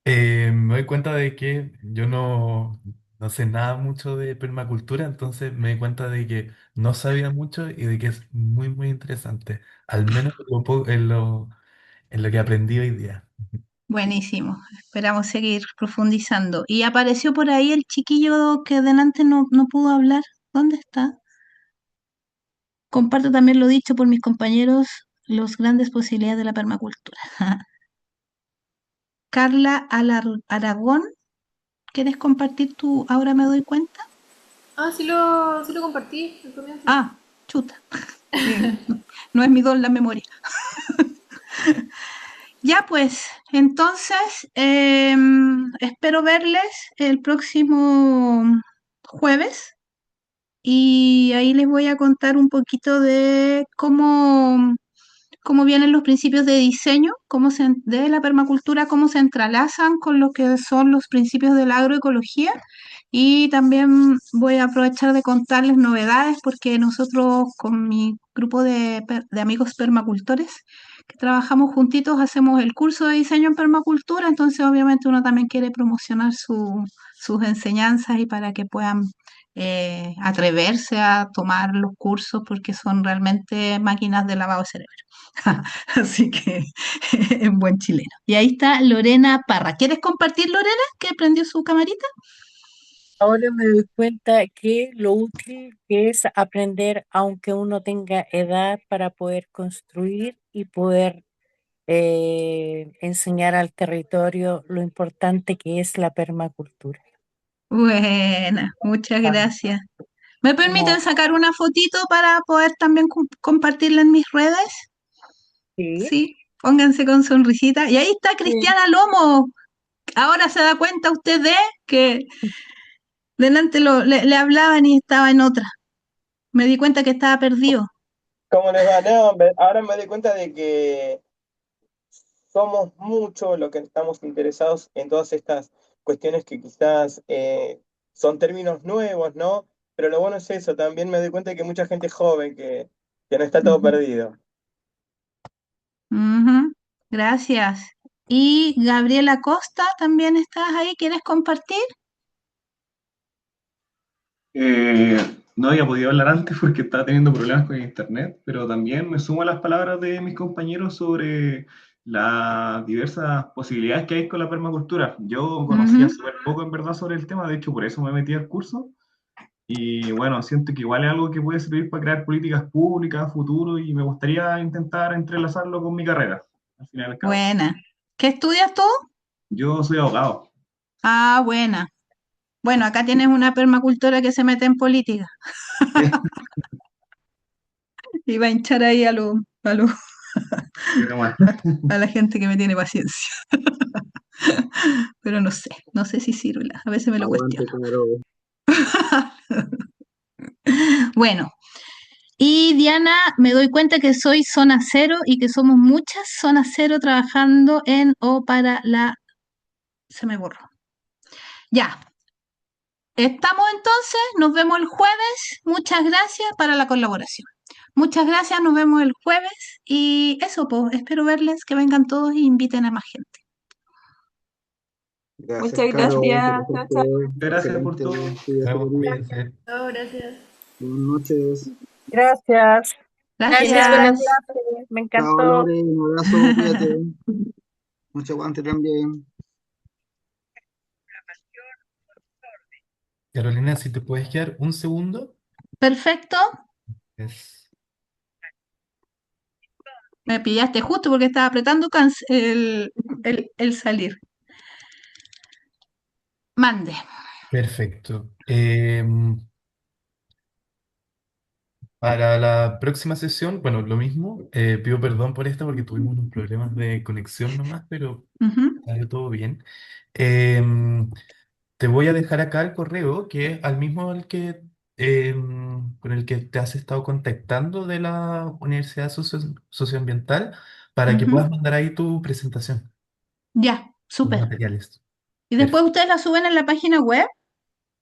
Speaker 3: Me doy cuenta de que yo no sé nada mucho de permacultura, entonces me doy cuenta de que no sabía mucho y de que es muy, muy interesante, al menos en lo que aprendí hoy día.
Speaker 1: Buenísimo. Esperamos seguir profundizando. Y apareció por ahí el chiquillo que delante no pudo hablar. ¿Dónde está? Comparto también lo dicho por mis compañeros, las grandes posibilidades de la permacultura. Carla Aragón, ¿quieres compartir tú? Ahora me doy cuenta.
Speaker 6: Ah, sí lo compartí al comienzo.
Speaker 1: Ah, chuta. No es mi don la memoria. Ya pues, entonces espero verles el próximo jueves y ahí les voy a contar un poquito de cómo vienen los principios de diseño, de la permacultura, cómo se entrelazan con lo que son los principios de la agroecología. Y también voy a aprovechar de contarles novedades porque nosotros con mi grupo de amigos permacultores que trabajamos juntitos hacemos el curso de diseño en permacultura, entonces obviamente uno también quiere promocionar sus enseñanzas y para que puedan atreverse a tomar los cursos porque son realmente máquinas de lavado de cerebro. Así que en buen chileno. Y ahí está Lorena Parra. ¿Quieres compartir, Lorena, que prendió su camarita?
Speaker 10: Ahora me doy cuenta que lo útil que es aprender aunque uno tenga edad para poder construir y poder enseñar al territorio lo importante que es la permacultura.
Speaker 1: Buena, muchas
Speaker 10: Ah,
Speaker 1: gracias. ¿Me
Speaker 10: no,
Speaker 1: permiten sacar una fotito para poder también compartirla en mis redes?
Speaker 10: sí,
Speaker 1: Sí, pónganse con sonrisita. Y ahí está
Speaker 10: sí.
Speaker 1: Cristiana Lomo. Ahora se da cuenta usted de que delante le hablaban y estaba en otra. Me di cuenta que estaba perdido.
Speaker 11: ¿Cómo les va? No, ahora me doy cuenta de que somos muchos los que estamos interesados en todas estas cuestiones que quizás son términos nuevos, ¿no? Pero lo bueno es eso, también me doy cuenta de que hay mucha gente joven que no está todo
Speaker 1: Ujú,
Speaker 11: perdido.
Speaker 1: ujú, gracias. Y Gabriela Costa, ¿también estás ahí? ¿Quieres compartir?
Speaker 12: Eh, no había podido hablar antes porque estaba teniendo problemas con internet, pero también me sumo a las palabras de mis compañeros sobre las diversas posibilidades que hay con la permacultura. Yo conocía
Speaker 1: Ujú.
Speaker 12: súper poco en verdad sobre el tema, de hecho por eso me metí al curso y bueno, siento que igual es algo que puede servir para crear políticas públicas a futuro y me gustaría intentar entrelazarlo con mi carrera, al final y al cabo.
Speaker 1: Buena. ¿Qué estudias tú?
Speaker 12: Yo soy abogado.
Speaker 1: Ah, buena. Bueno, acá tienes una permacultora que se mete en política y va a hinchar ahí
Speaker 12: Pero bueno,
Speaker 1: a la gente que me tiene paciencia. Pero no sé si sirve, a veces me lo
Speaker 11: Aguante,
Speaker 1: cuestiono.
Speaker 11: Caro.
Speaker 1: Bueno, y Diana, me doy cuenta que soy zona cero y que somos muchas zonas cero trabajando en o para la... Se me borró. Ya, estamos entonces, nos vemos el jueves. Muchas gracias para la colaboración. Muchas gracias, nos vemos el jueves y eso, pues espero verles, que vengan todos y inviten a más gente.
Speaker 4: Gracias,
Speaker 8: Muchas
Speaker 4: Caro,
Speaker 8: gracias.
Speaker 4: qué
Speaker 8: Chao, chao.
Speaker 4: perfecto,
Speaker 3: Gracias por
Speaker 4: excelente.
Speaker 3: todo. Nos
Speaker 4: Cuídate,
Speaker 3: vemos,
Speaker 4: querida.
Speaker 3: cuídense.
Speaker 6: Chao, gracias.
Speaker 4: Buenas noches.
Speaker 10: Gracias.
Speaker 8: Gracias, buenas
Speaker 1: Gracias.
Speaker 10: Me
Speaker 4: Chao,
Speaker 10: encantó.
Speaker 4: Lore, un abrazo, cuídate. Mucho aguante también.
Speaker 3: Carolina, si te puedes quedar un segundo.
Speaker 1: Perfecto.
Speaker 3: Es...
Speaker 1: Me pillaste justo porque estaba apretando el salir. Mande.
Speaker 3: Perfecto. Para la próxima sesión, bueno, lo mismo. Pido perdón por esto porque tuvimos unos problemas de conexión nomás, pero
Speaker 1: Ujú,
Speaker 3: salió todo bien. Em, Te voy a dejar acá el correo, que es al mismo con el que te has estado contactando de la Universidad Socioambiental, para que puedas
Speaker 1: ujú.
Speaker 3: mandar ahí tu presentación,
Speaker 1: Ya,
Speaker 3: tus
Speaker 1: súper.
Speaker 3: materiales.
Speaker 1: Y después
Speaker 3: Perfecto.
Speaker 1: ustedes la suben en la página web.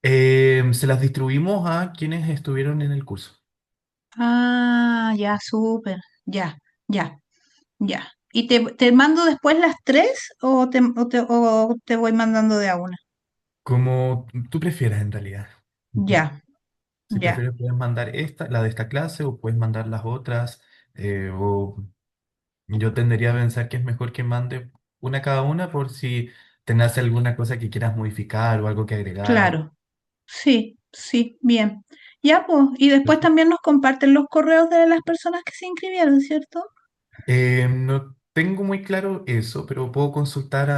Speaker 3: Se las distribuimos a quienes estuvieron en el curso.
Speaker 1: Ah, ya, súper. Ya, ya, ya. ¿Y te mando después las tres o te voy mandando de a una?
Speaker 3: Como tú prefieras en realidad. Ujú.
Speaker 1: Ya,
Speaker 3: Si
Speaker 1: ya,
Speaker 3: prefieres, puedes mandar la de esta clase, o puedes mandar las otras, o yo tendería a pensar que es mejor que mande una cada una por si tenés alguna cosa que quieras modificar o algo que agregar.
Speaker 1: claro. Sí, sí, bien. Ya, pues. Y después
Speaker 3: Perfecto.
Speaker 1: también nos comparten los correos de las personas que se inscribieron, ¿cierto?
Speaker 3: No tengo muy claro eso, pero puedo consultar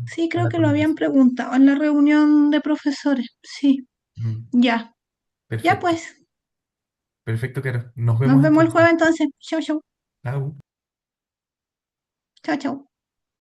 Speaker 1: Sí,
Speaker 3: a
Speaker 1: creo
Speaker 3: la
Speaker 1: que lo habían
Speaker 3: coordinación.
Speaker 1: preguntado en la reunión de profesores. Sí,
Speaker 3: Mm,
Speaker 1: ya. Ya,
Speaker 3: Perfecto.
Speaker 1: pues.
Speaker 3: Perfecto, Caro. Nos
Speaker 1: Nos
Speaker 3: vemos
Speaker 1: vemos el
Speaker 3: entonces.
Speaker 1: jueves entonces. Chau, chau.
Speaker 3: Chao.
Speaker 1: Chau, chau.